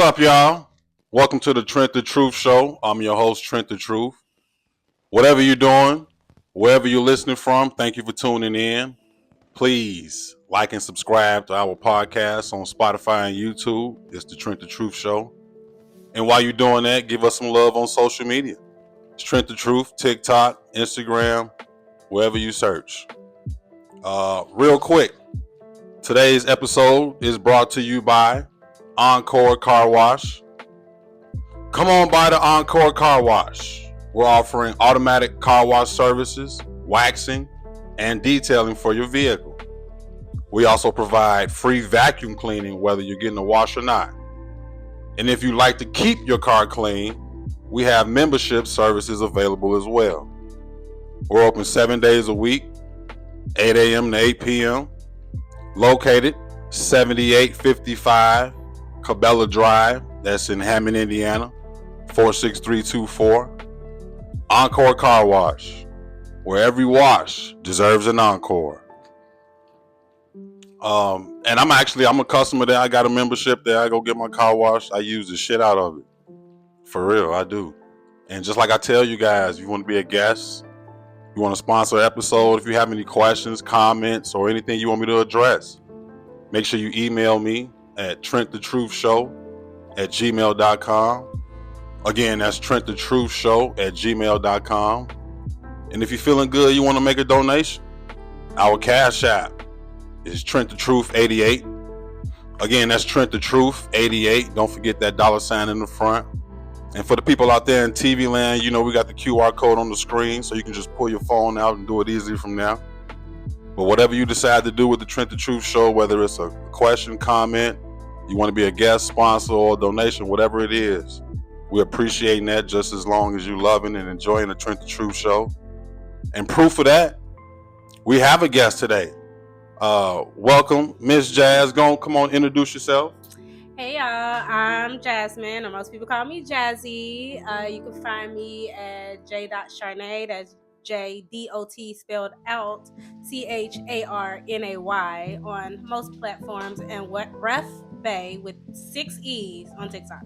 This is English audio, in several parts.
up, y'all? Welcome to the Trent the Truth Show. I'm your host, Trent the Truth. Whatever you're doing, wherever you're listening from, thank you for tuning in. Please like and subscribe to our podcast on Spotify and YouTube. It's the Trent the Truth Show. And while you're doing that, give us some love on social media. It's Trent the Truth, TikTok, Instagram, wherever you search. Real quick, today's episode is brought to you by Encore Car Wash. Come on by the Encore Car Wash. We're offering automatic car wash services, waxing, and detailing for your vehicle. We also provide free vacuum cleaning whether you're getting a wash or not. And if you like to keep your car clean, we have membership services available as well. We're open 7 days a week, 8 a.m. to 8 p.m. Located 7855 Cabela Drive, that's in Hammond, Indiana, 46324. Encore Car Wash, where every wash deserves an encore. And I'm a customer there. I got a membership there. I go get my car washed. I use the shit out of it. For real, I do. And just like I tell you guys, if you want to be a guest, you want to sponsor an episode, if you have any questions, comments, or anything you want me to address, make sure you email me at trentthetruthshow@gmail.com. Again, that's trentthetruthshow@gmail.com. And if you're feeling good, you want to make a donation, our Cash App is TrentTheTruth88. Again, that's TrentTheTruth88. Don't forget that $ in the front. And for the people out there in TV land, you know we got the QR code on the screen, so you can just pull your phone out and do it easily from there. But whatever you decide to do with the Trent the Truth Show, whether it's a question, comment, you want to be a guest, sponsor, or donation, whatever it is, we appreciate that just as long as you loving and enjoying the Trent the Truth Show. And proof of that, we have a guest today. Welcome, Miss Jazz. Come on, introduce yourself. Hey y'all, I'm Jasmine, or most people call me Jazzy. You can find me at j.charnay, that's JDOT spelled out CHARNAY on most platforms, and Ref Bay with 6 E's on TikTok.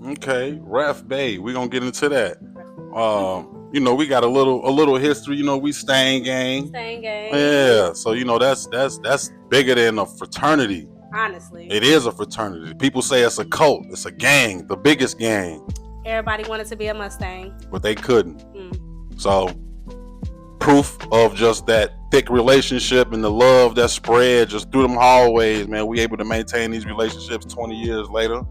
Okay, Ref Bay. We're gonna get into that. You know, we got a little history. You know, we Stang Gang. Yeah, so you know that's bigger than a fraternity. Honestly, it is a fraternity. People say it's a cult. It's a gang, the biggest gang. Everybody wanted to be a Mustang, but they couldn't. So, proof of just that thick relationship and the love that spread just through them hallways, man. We able to maintain these relationships 20 years later.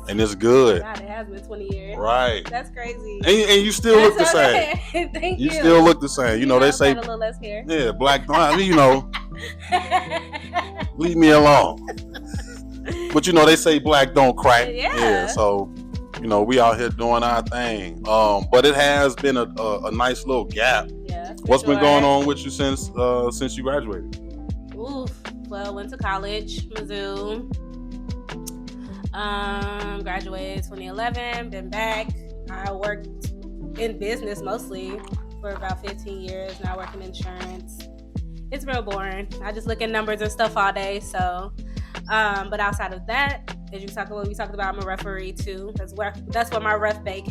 And it's good. God, it has been 20 years. Right. That's crazy. And you still look the same. Thank you. You still look the same. You know, they say, a little less hair. Yeah, black, you know, leave me alone. But you know, they say black don't crack. Yeah. So, you know, we out here doing our thing. But it has been a nice little gap. Yeah. What's been going on with you since you graduated? Oof. Well, went to college, Mizzou. Graduated 2011, been back. I worked in business mostly for about 15 years. Now I work in insurance. It's real boring. I just look at numbers and stuff all day. So, but outside of that, as we talked about, I'm a referee too. That's where my Ref Bay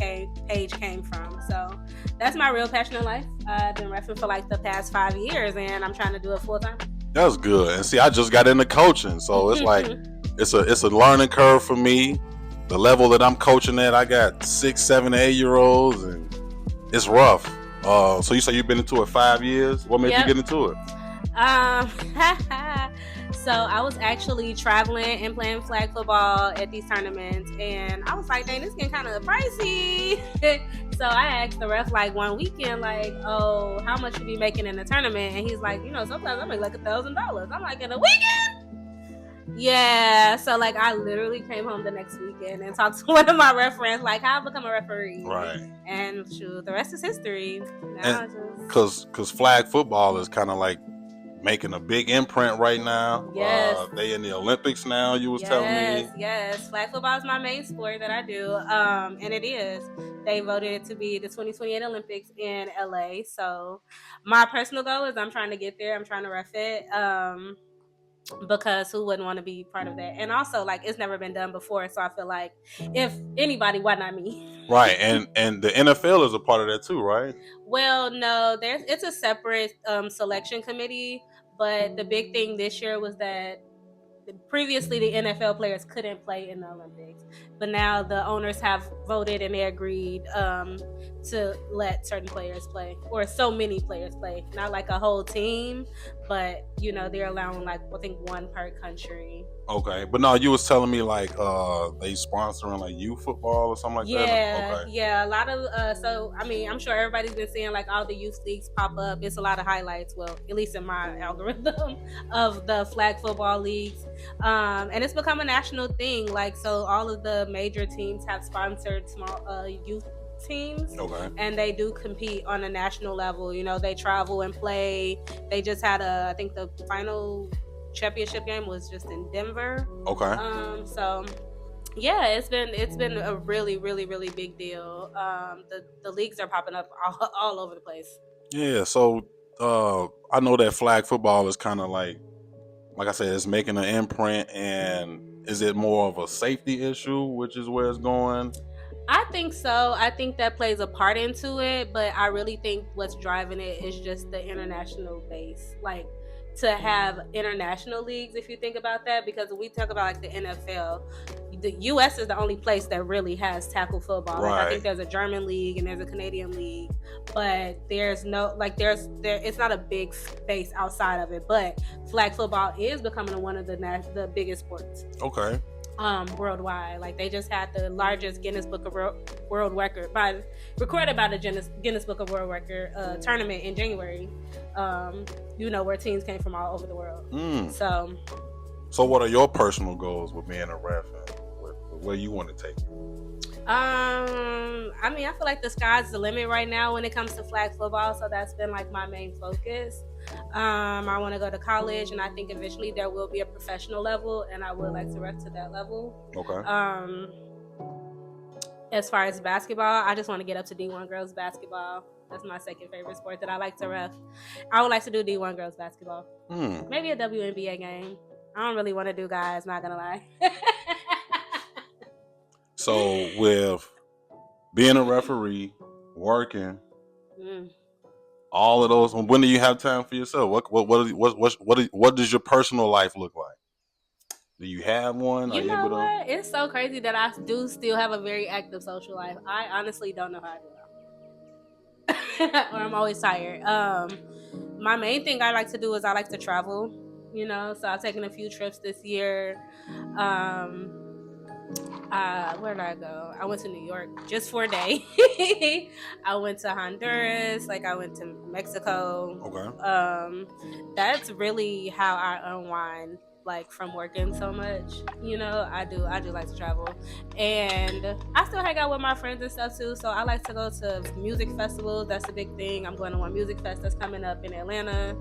page came from. So that's my real passion in life. I've been reffing for like the past 5 years, and I'm trying to do it full time. That's good. And see, I just got into coaching, so it's like it's a learning curve for me. The level that I'm coaching at, I got 6, 7, 8-year-olds, and it's rough. So you say you've been into it 5 years? What made you get into it? So I was actually traveling and playing flag football at these tournaments, and I was like, dang, this getting kind of pricey. So I asked the ref like one weekend, like, oh, how much you be making in a tournament? And he's like, you know, sometimes I make like $1,000. I'm like, in a weekend? Yeah. So like I literally came home the next weekend and talked to one of my ref friends, like, how I become a referee. Right. And shoot, the rest is history. Because flag football is kind of like making a big imprint right now. Yes. They in the Olympics now, you was telling me. Yes. Flag football is my main sport that I do. And it is. They voted it to be the 2028 Olympics in LA. So my personal goal is I'm trying to get there. I'm trying to ref it. because who wouldn't want to be part of that? And also, like, it's never been done before, so I feel like if anybody, why not me? Right, and the NFL is a part of that too, right? Well, no, it's a separate selection committee, but the big thing this year was that previously the NFL players couldn't play in the Olympics, but now the owners have voted and they agreed to let certain players play, or so many players play, not like a whole team, but they're allowing like I think one per country. Okay, but no, you was telling me like they sponsoring like youth football or something like that. Yeah, Okay. yeah, a lot of so I mean, I'm sure everybody's been seeing like all the youth leagues pop up. It's a lot of highlights, well, at least in my algorithm of the flag football leagues. And it's become a national thing. Like, so all of the major teams have sponsored small youth teams. Okay. And they do compete on a national level. They travel and play. They just had I think the final championship game was just in Denver. Okay. So yeah, it's been a really, really, really big deal. The leagues are popping up all over the place. Yeah, so I know that flag football is kind of like I said, it's making an imprint. And is it more of a safety issue, which is where it's going? I think so. I think that plays a part into it, but I really think what's driving it is just the international base. Like, to have international leagues, if you think about that, because when we talk about like the NFL, the U.S. is the only place that really has tackle football. Right. Like, I think there's a German league and there's a Canadian league, but there's no it's not a big space outside of it. But flag football is becoming one of the biggest sports. Okay. Worldwide. Like, they just had the largest Guinness Book of World Record recorded by the Guinness Book of World Record tournament in January. Where teams came from all over the world. So what are your personal goals with being a ref and where you want to take it? I mean, I feel like the sky's the limit right now when it comes to flag football, so that's been like my main focus. I want to go to college, and I think eventually there will be a professional level, and I would like to ref to that level. Okay. As far as basketball, I just want to get up to D1 girls basketball. That's my second favorite sport that I like to ref. I would like to do D1 girls basketball. Maybe a WNBA game. I don't really want to do guys, not gonna lie. So with being a referee, working, all of those, when do you have time for yourself? What does your personal life look like? Do you have one? You know what? It's so crazy that I do still have a very active social life. I honestly don't know how I do it. Or I'm always tired. My main thing I like to do is I like to travel. So I've taken a few trips this year. Where did I go? I went to New York just for a day. I went to Honduras. Like, I went to Mexico. Okay. That's really how I unwind, like, from working so much. I do like to travel, and I still hang out with my friends and stuff too. So I like to go to music festivals. That's a big thing. I'm going to one music fest that's coming up in Atlanta.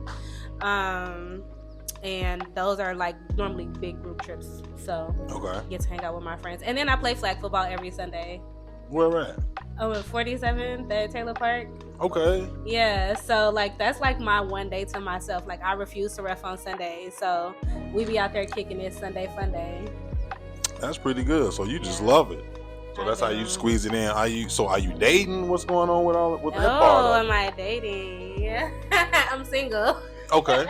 And those are like normally big group trips, so okay, get to hang out with my friends. And then I play flag football every Sunday. Where at? Oh, at 47th at Taylor Park. Okay. Yeah, so like that's like my one day to myself. Like, I refuse to ref on Sundays, so we be out there kicking it Sunday fun day. That's pretty good. So you just love it. So that's how you squeeze it in. Are you dating? What's going on with that part? Oh, am I dating? I'm single. Okay.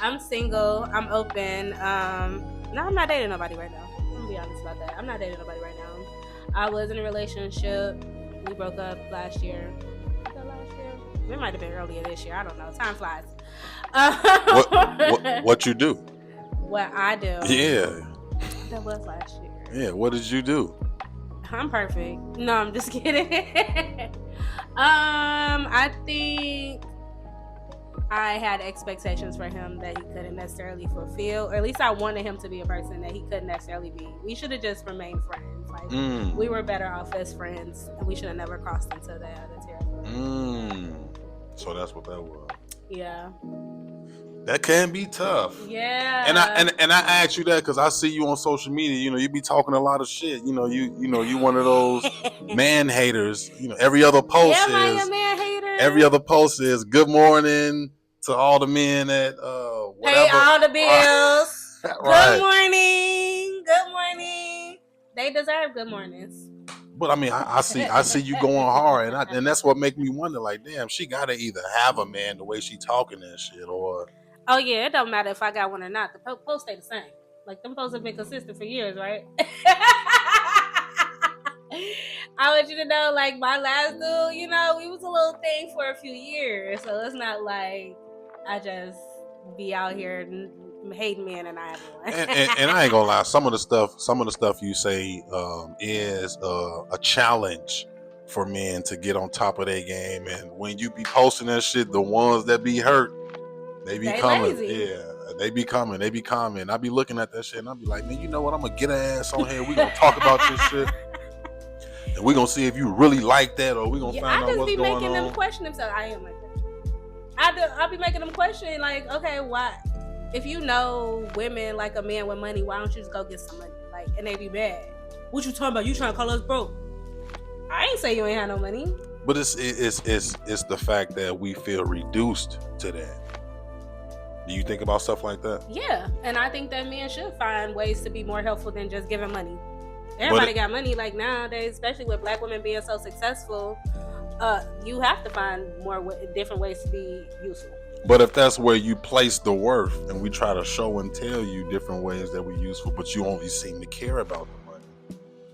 I'm single. I'm open. No, I'm not dating nobody right now. I'm gonna be honest about that. I'm not dating nobody right now. I was in a relationship. We broke up last year. Was that last year? It might have been earlier this year. I don't know. Time flies. What you do? What I do? Yeah. That was last year. Yeah. What did you do? I'm perfect. No, I'm just kidding. I think I had expectations for him that he couldn't necessarily fulfill, or at least I wanted him to be a person that he couldn't necessarily be. We should have just remained friends. Like, we were better off as friends, and we should have never crossed into that other territory. So that's what that was. Yeah. That can be tough. Yeah. And I asked you that because I see you on social media. You be talking a lot of shit. You one of those man haters. Every other post Am I a man hater? Every other post is good morning to all the men that Pay whatever. all the bills. Good Right. morning. Good morning. They deserve good mornings. But I mean, I see you going hard, and that's what make me wonder. Like, damn, she gotta either have a man the way she talking and shit, or Oh yeah, it don't matter if I got one or not. The post stay the same. Like them posts have been consistent for years, right? I want you to know, like my last dude, you know, we was a little thing for a few years, so it's not like I just be out here hating men and I have one. and I ain't gonna lie, some of the stuff you say is a challenge for men to get on top of their game, and when you be posting that shit, the ones that be hurt, they be coming. Lazy. Yeah, they be coming. I be looking at that shit and I be like, man, you know what? I'm gonna get her ass on here. We gonna talk about this shit. And we gonna see if you really like that, or we gonna find out what's going on. I just be making them question themselves. I am like that. I'll be making them question, like, okay, why? If you know women like a man with money, why don't you just go get some money? Like, and they be mad. What you talking about? You trying to call us broke? I ain't say you ain't had no money. But it's the fact that we feel reduced to that. Do you think about stuff like that? Yeah, and I think that men should find ways to be more helpful than just giving money. Everybody got money, like nowadays, especially with black women being so successful. You have to find different ways to be useful. But if that's where you place the worth, and we try to show and tell you different ways that we're useful, but you only seem to care about the money,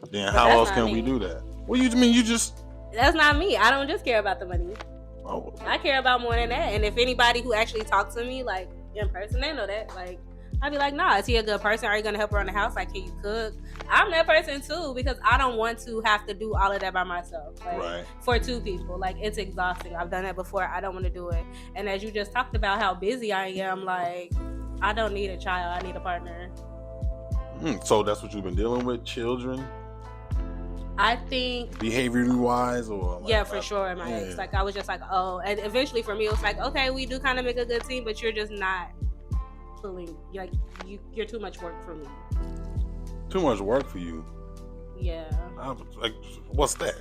then how else can we do that? Well, you mean you just... That's not me. I don't just care about the money. Oh. I care about more than that. And if anybody who actually talks to me, like, in person, they know that. Like, I'd be like, nah, is he a good person? Are you going to help around the house? Like, can you cook? I'm that person too, because I don't want to have to do all of that by myself. Like, right. For two people. Like, it's exhausting. I've done that before. I don't want to do it. And as you just talked about how busy I am, like, I don't need a child. I need a partner. So that's what you've been dealing with? Children? I think behaviorally wise, or like, yeah, for sure. My ex, like, I was just like, oh, and eventually for me it was like, okay, we do kind of make a good team, but you're just not pulling, like, you're too much work for me. Too much work for you? Yeah. Like, what's that?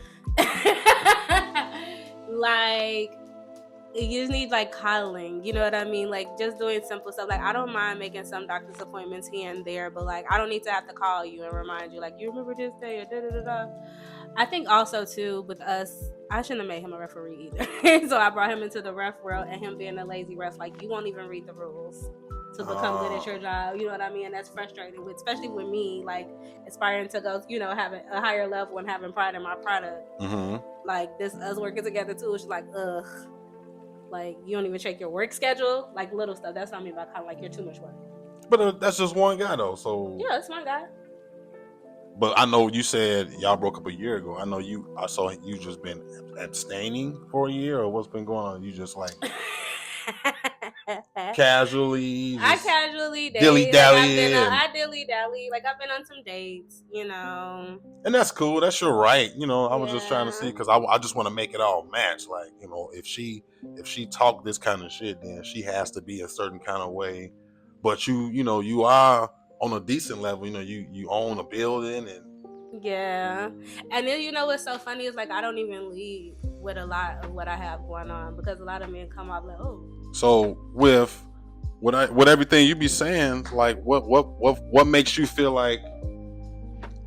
Like, you just need, like, coddling, you know what I mean? Like, just doing simple stuff. Like, I don't mind making some doctor's appointments here and there, but, like, I don't need to have to call you and remind you, like, you remember this day or da-da-da-da. I think also, too, with us, I shouldn't have made him a referee either. So I brought him into the ref world, and him being a lazy ref, like, you won't even read the rules to become good at your job, you know what I mean? And that's frustrating, especially with me, like, aspiring to go, you know, having a higher level and having pride in my product. Mm-hmm. Like, this, us working together, too, it's just like, ugh. Like, you don't even check your work schedule. Like, little stuff. That's what I mean by kind of like, you're too much work. But that's just one guy, though, so... Yeah, it's one guy. But I know you said y'all broke up a year ago. I saw you just been abstaining for a year, or what's been going on? You just, like... casually... I casually date. Dilly-dally. I dilly-dally. Like, I've been on some dates, you know. And that's cool. That's your right. You know, I was just trying to see, because I just want to make it all match. Like, you know, if she talk this kind of shit, then she has to be a certain kind of way. But you know, you are on a decent level. You know, you own a building and... Yeah. And then, you know, what's so funny is, like, I don't even lead with a lot of what I have going on, because a lot of men come off like, oh. So with everything you be saying, like, what makes you feel like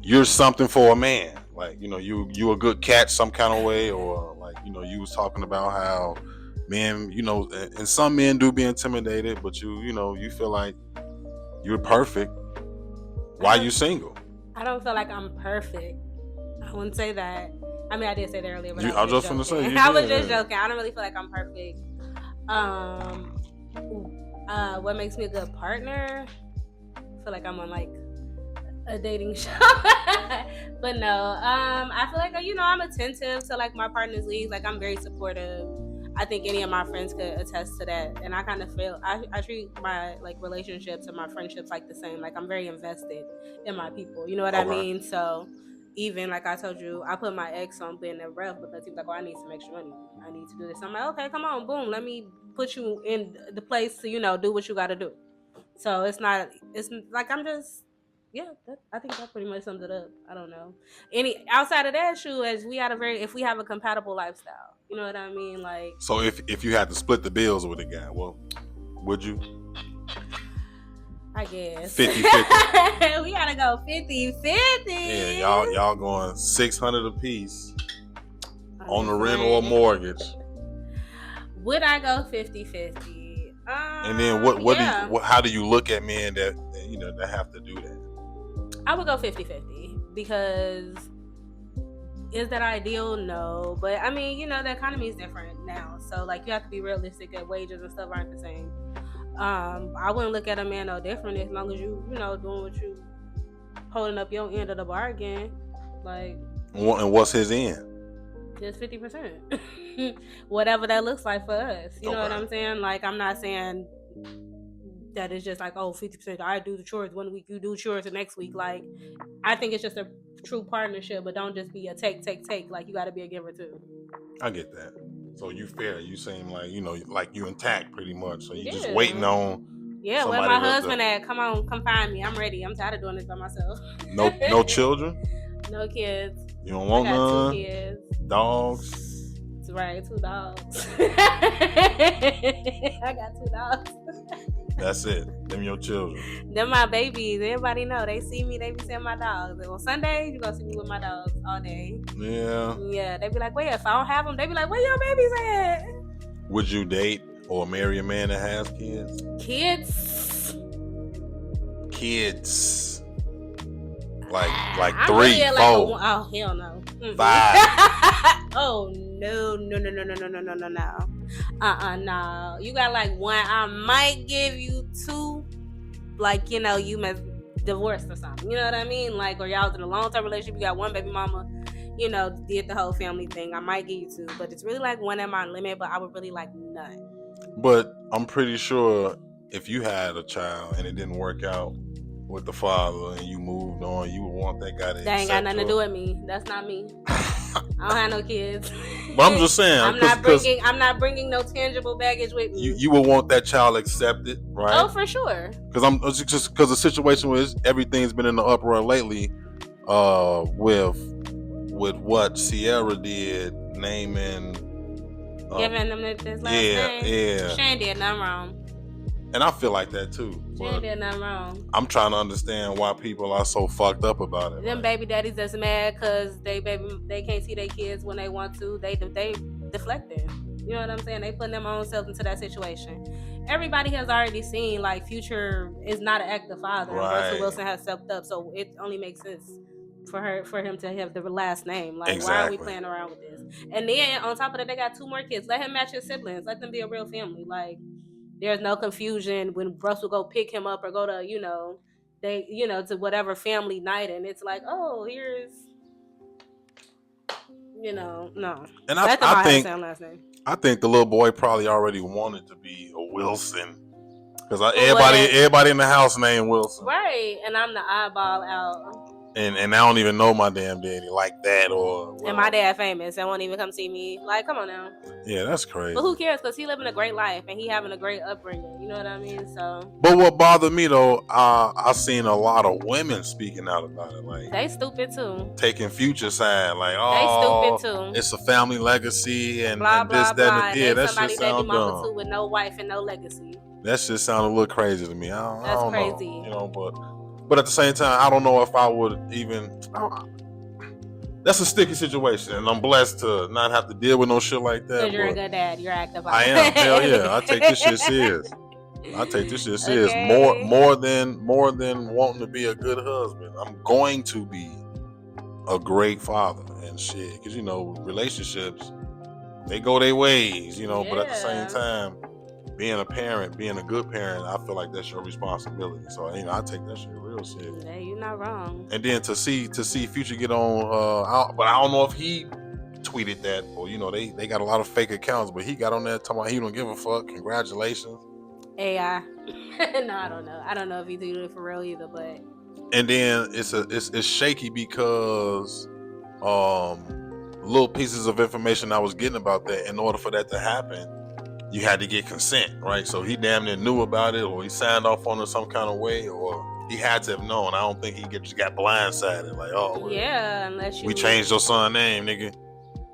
you're something for a man? Like, you know, you a good catch some kind of way, or like, you know, you was talking about how men, you know, and some men do be intimidated, but you know, you feel like you're perfect. Why you single? I don't feel like I'm perfect. I wouldn't say that. I mean, I did say that earlier, but I was just gonna say. I was just joking. I don't really feel like I'm perfect. What makes me a good partner? I feel like I'm on, like, a dating show. But no, I feel like, you know, I'm attentive to, like, my partner's needs. Like, I'm very supportive. I think any of my friends could attest to that. And I kind of feel, I treat my, like, relationships and my friendships like the same. Like, I'm very invested in my people. You know what I mean? So even, like I told you, I put my ex on being a ref because he was like, oh, I need some extra money. I need to do this. I'm like, okay, come on, boom. Let me put you in the place to, you know, do what you got to do. So it's like, I'm just, yeah, I think that pretty much sums it up. I don't know. Outside of that, as if we have a compatible lifestyle, you know what I mean? Like, so if you had to split the bills with a guy, well, would you? I guess 50-50. we gotta go 50-50. Yeah, y'all going $600 a piece on the rent saying. or mortgage. Would I go 50-50? And then how do you look at men that have to do that? I would go 50-50 because is that ideal? No, but I mean, the economy is different now, so like you have to be realistic that wages and stuff aren't the same. I wouldn't look at a man no different as long as you doing what you holding up your end of the bargain. Like, and what's his end? Just 50%. Whatever that looks like for us. You know what I'm saying? Like, I'm not saying that it's just like, 50%. I do the chores 1 week, you do chores the next week. Like, I think it's just a true partnership, but don't just be a take. Like, you got to be a giver too. I get that. So you fair. You seem like, like you intact pretty much. So you just waiting on. Yeah, where my husband at? Come on, come find me. I'm ready. I'm tired of doing this by myself. No children? No kids. You don't want none? 2 kids. Dogs? That's right, 2 dogs. I got 2 dogs. That's it. Them your children. Them my babies. Everybody know. They see me, they be seeing my dogs. And on Sundays, you gonna see me with my dogs all day. Yeah. Yeah, they be like, wait, if I don't have them, they be like, where your babies at? Would you date or marry a man that has kids? Kids. Like 3, 4. Oh, hell no. 5. Oh, no. No. You got like 1. I might give you 2. Like, you must divorced or something. You know what I mean? Like, or y'all was in a long-term relationship. You got 1 baby mama, did the whole family thing. I might give you 2. But it's really like 1 at my limit, but I would really like none. But I'm pretty sure if you had a child and it didn't work out with the father and you moved on, you would want that guy to. That ain't got nothing to do with me. That's not me. I don't have no kids. But I'm just saying, I'm not bringing no tangible baggage with me. You would want that child accepted, right? Oh, for sure. Because the situation was everything's been in the uproar lately, with what Sierra did, naming, giving them this last name. Yeah. She ain't did nothing wrong. And I feel like that too. She ain't did nothing wrong. I'm trying to understand why people are so fucked up about it. Them baby daddies that's mad because they can't see their kids when they want to. They deflecting. You know what I'm saying? They putting them own selves into that situation. Everybody has already seen like Future is not an active father. Right. Russell Wilson has stepped up, so it only makes sense for him to have the last name. Like, exactly. Why are we playing around with this? And then on top of that, they got 2 more kids. Let him match his siblings. Let them be a real family. Like, there's no confusion when Russell go pick him up or go to, to whatever family night, and it's like, oh, here's, no. And I think the little boy probably already wanted to be a Wilson, because everybody in the house named Wilson. Right, and I'm the eyeball out. And I don't even know my damn daddy like that, or. And my dad famous and won't even come see me. Like, come on now. Yeah, that's crazy. But who cares? Because he living a great life and he having a great upbringing. You know what I mean? So. But what bothered me though, I seen a lot of women speaking out about it. Like, they stupid too. Taking Future side, like, they stupid too. It's a family legacy and blah, and this, blah, that, blah. and yeah, that shit sounds dumb. Too, with no wife and no legacy. That shit sounded a little crazy to me. I don't crazy. know, but at the same time, I don't know if I would even. That's a sticky situation, and I'm blessed to not have to deal with no shit like that. Because you're a good dad. You're active. I am. Hell yeah. I take this shit serious. Okay. More than wanting to be a good husband. I'm going to be a great father and shit. Because, relationships, they go their ways, but at the same time, being a parent, being a good parent, I feel like that's your responsibility. So, I take that shit real serious. Yeah, you're not wrong. And then to see Future get on, but I don't know if he tweeted that, or they got a lot of fake accounts, but he got on there talking about he don't give a fuck. Congratulations. AI. No, I don't know. I don't know if he tweeted it for real either, but. And then it's shaky because little pieces of information I was getting about that. In order for that to happen, you had to get consent, right? So he damn near knew about it, or he signed off on it some kind of way, or he had to have known. I don't think he just got blindsided, like, oh, well, yeah, unless we changed your son's name, nigga.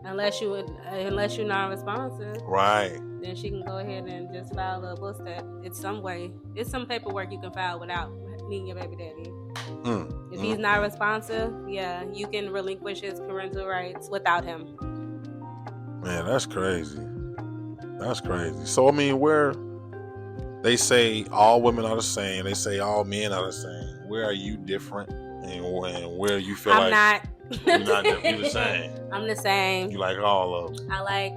Unless you're non-responsive, Right. then she can go ahead and just file a book step. It's some way. It's some paperwork you can file without meeting your baby daddy. If he's not responsive, yeah, you can relinquish his parental rights without him. Man, that's crazy. That's crazy. So I mean, where they say all women are the same, they say all men are the same. Where are you different, and where you feel I'm like not. you're not different? You the same. I'm the same. You like all of them. I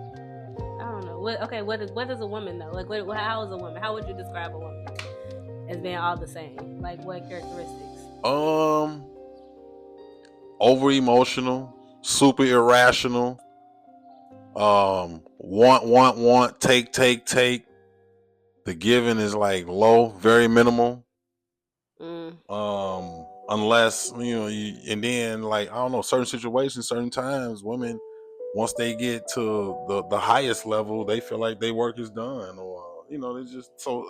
don't know. What is a woman though? Like, how is a woman? How would you describe a woman as being all the same? Like, what characteristics? Over emotional, super irrational. Want, take. The giving is like low, very minimal. Unless and then like I don't know, certain situations, certain times, women once they get to the highest level, they feel like their work is done, or they just so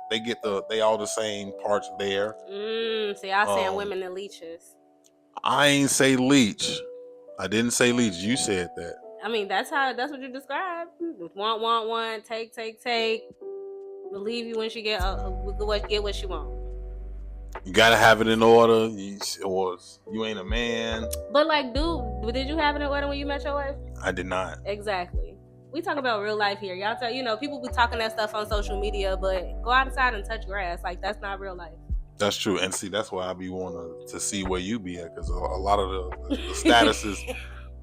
they all the same parts there. See, I was saying women and leeches. I ain't say leech. I didn't say leech. You said that. I mean, that's what you described. Want, take. Believe you when she get what she want. You gotta have it in order, or you ain't a man. But like, dude, did you have it in order when you met your wife? I did not. Exactly. We talk about real life here. Y'all people be talking that stuff on social media, but go outside and touch grass. Like, that's not real life. That's true. And see, that's why I be wanting to see where you be at, because a lot of the statuses,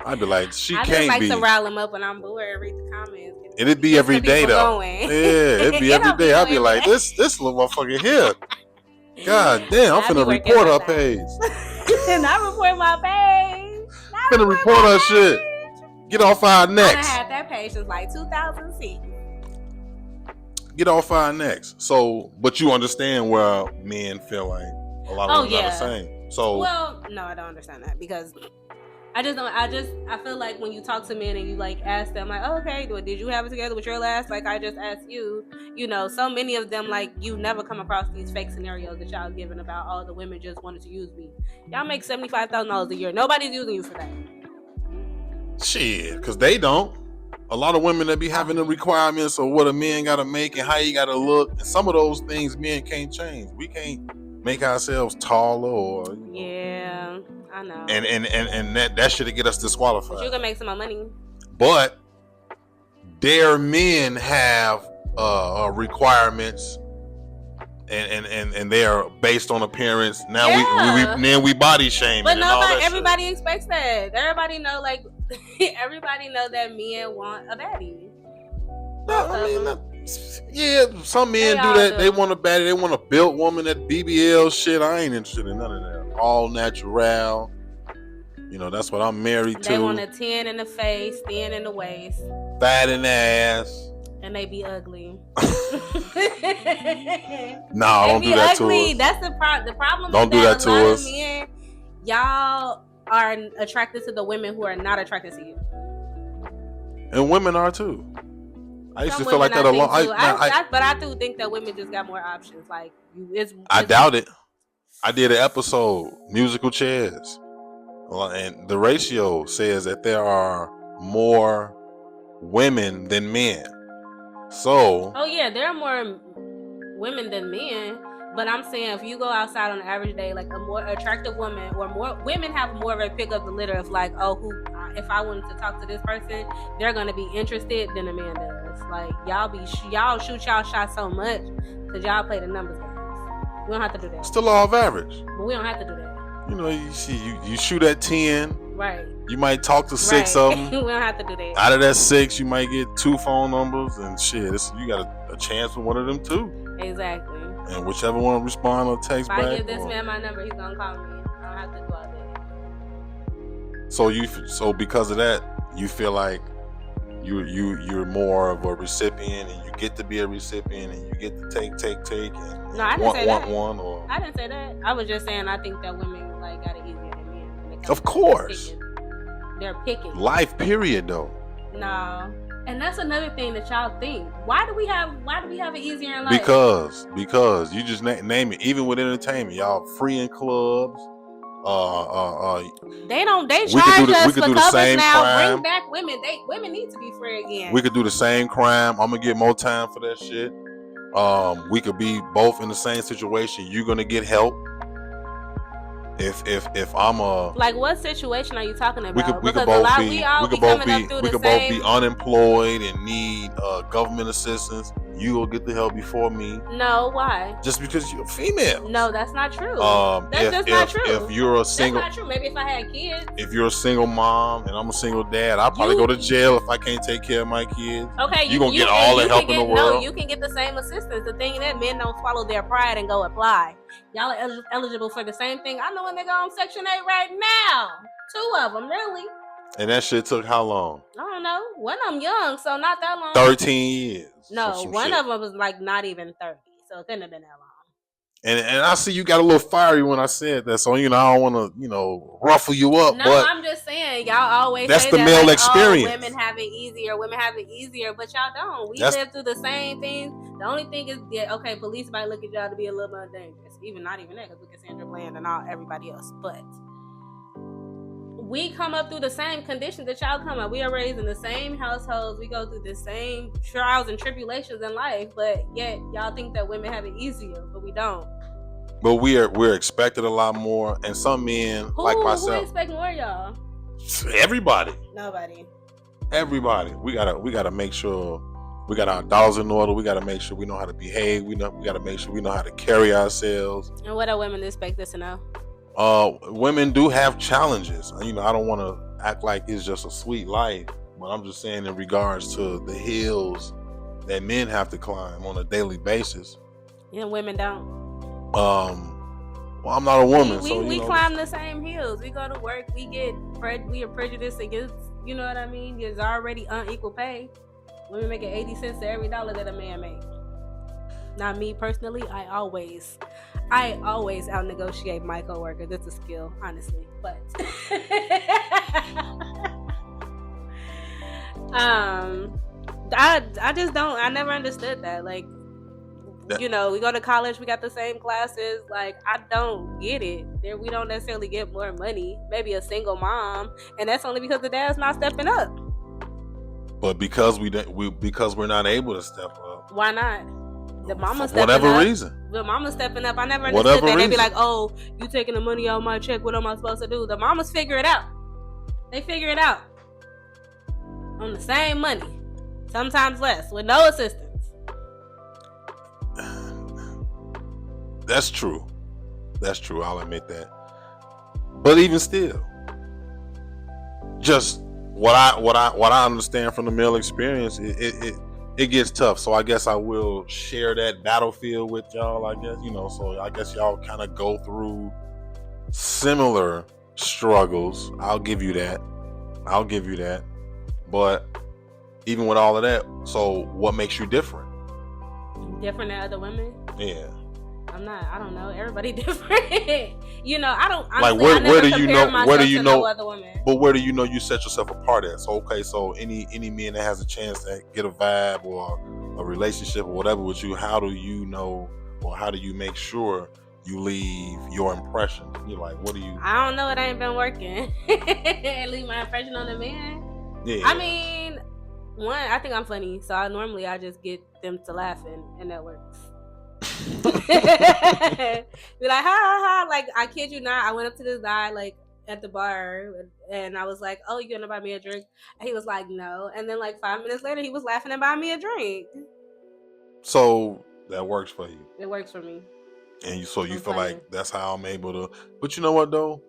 I'd be like, I just like to rile them up when I'm bored and read the comments. It'd be every day though. Yeah, it'd be every day. I'd be like, this little motherfucker here. God damn, I'm finna report her page. Not report my page. Finna report her shit. Get off our necks. I had that page since like 2006. Get off our necks. So, but you understand where men feel like a lot of women are the same. So, well, no, I don't understand that, because I feel like when you talk to men and you like ask them like, oh, okay, did you have it together with your last? Like, I just asked you, so many of them, like, you never come across these fake scenarios that y'all giving about, oh, the women just wanted to use me. Y'all make $75,000 a year. Nobody's using you for that. Shit, because they don't. A lot of women that be having the requirements of what a man got to make and how you got to look. And some of those things men can't change. We can't make ourselves taller or... Yeah, I know. And that should get us disqualified. But you can make some more money. But their men have requirements and they are based on appearance. Now we body shaming. But everybody expects that. Everybody know that men want a baddie. Some men do that. They want a baddie. They want a built woman. That BBL shit, I ain't interested in none of that. All natural. That's what I'm married to. They want a 10 in the face, thin in the waist, fat in the ass. And they be ugly. No, don't do that to us. That's the problem. Don't do that to us. Men, y'all are attracted to the women who are not attracted to you. And women are too. I used to feel like that a lot. But I do think that women just got more options. Like, I doubt it. I did an episode, musical chairs, and the ratio says that there are more women than men. So. Oh yeah, there are more women than men. But I'm saying, if you go outside on an average day, like, a more attractive woman, or more women have more of a pick up the litter of like, if I wanted to talk to this person, they're gonna be interested than a man does. Like, y'all shoot y'all shots so much because y'all play the numbers games. We don't have to do that. Still law of average. But we don't have to do that. You see, you shoot at 10. Right. You might talk to 6 of them. We don't have to do that. Out of that 6, you might get 2 phone numbers, and shit, you got a chance with one of them too. Exactly. And whichever one respond or text back. If I give this man my number, he's gonna call me. I don't have to do all that. So because of that, you feel like you're more of a recipient, and you get to be a recipient, and you get to take, and no, I didn't say that. Or I didn't say that. I was just saying I think that women like got it easier than men. Of course. They're picking. Life period though. No. And that's another thing that y'all think. Why do we have it easier in life? Because you just name it. Even with entertainment, y'all free in clubs. They we could charge do us we could for do the covers same now. crime. Bring back women. Women need to be free again. We could do the same crime. I'm gonna get more time for that shit. We could be both in the same situation. You're gonna get help. If I'm a like, what situation are you talking about? we could both be unemployed and need government assistance. You will get the help before me. No, why? Just because you're female. No, that's not true. That's just not true. If you're a single, that's not true. Maybe if I had kids. If you're a single mom and I'm a single dad, I'll probably go to jail if I can't take care of my kids. Okay, you gonna get all the help in the world. No, you can get the same assistance. The thing that men don't follow their pride and go apply. Y'all are eligible for the same thing. I know a nigga on Section 8 right now. 2 of them, really. And that shit took how long? I don't know. One of them young, so not that long. 13 years. No, one of them was like not even 30, so it couldn't have been that long. And I see you got a little fiery when I said that, so I don't want to ruffle you up. No, but I'm just saying y'all always that's say the that, male like, experience. Oh, women have it easier, but y'all don't. We live through the same things. The only thing is, okay, police might look at y'all to be a little more dangerous, not even that, because look at Sandra Bland and everybody else, but. We come up through the same conditions that y'all come up. We are raised in the same households. We go through the same trials and tribulations in life, but yet y'all think that women have it easier, but we don't. But we're expected a lot more, and some men like myself. Who expect more, y'all? Everybody. Nobody. Everybody. We gotta make sure we got our dollars in order. We gotta make sure we know how to behave. We gotta make sure we know how to carry ourselves. And what do women expect us to know? Women do have challenges. I don't want to act like it's just a sweet life, but I'm just saying in regards to the hills that men have to climb on a daily basis. Yeah, women don't. Well, I'm not a woman, we climb the same hills. We go to work. We are prejudiced against. You know what I mean? There's already unequal pay. Women making 80 cents to every dollar that a man makes. Not me personally. I always out negotiate my coworkers. It's a skill, honestly. But I just don't. I never understood that. Like, we go to college. We got the same classes. Like, I don't get it. We don't necessarily get more money. Maybe a single mom, and that's only because the dad's not stepping up. But because we're not able to step up. Why not? The mama stepping whatever up. Reason. The mama stepping up. I never understood that. They be like, "Oh, you taking the money out of my check? What am I supposed to do?" The mamas figure it out. They figure it out on the same money, sometimes less, with no assistance. That's true. I'll admit that. But even still, just what I understand from the male experience, it gets tough. So I guess I will share that battlefield with y'all, I guess, so I guess y'all kind of go through similar struggles. I'll give you that. But even with all of that, so what makes you different? Different than other women? Yeah. I don't know. Everybody different. I don't. Honestly, like where do you know other women? But where do you know you set yourself apart at? So any man that has a chance to get a vibe or a relationship or whatever with you, how do you know, or how do you make sure you leave your impression? You're like, what do you? I don't know. It ain't been working. Leave my impression on the man. Yeah. I mean, I think I'm funny, so I just get them to laughing, and that works. Be like, ha ha ha. Like, I kid you not, I went up to this guy like at the bar, and I was like, "Oh, you gonna buy me a drink?" And he was like, "No." And then like 5 minutes later, he was laughing and buying me a drink. So that works for you. It works for me. And you feel like that's how I'm able to. But you know what though?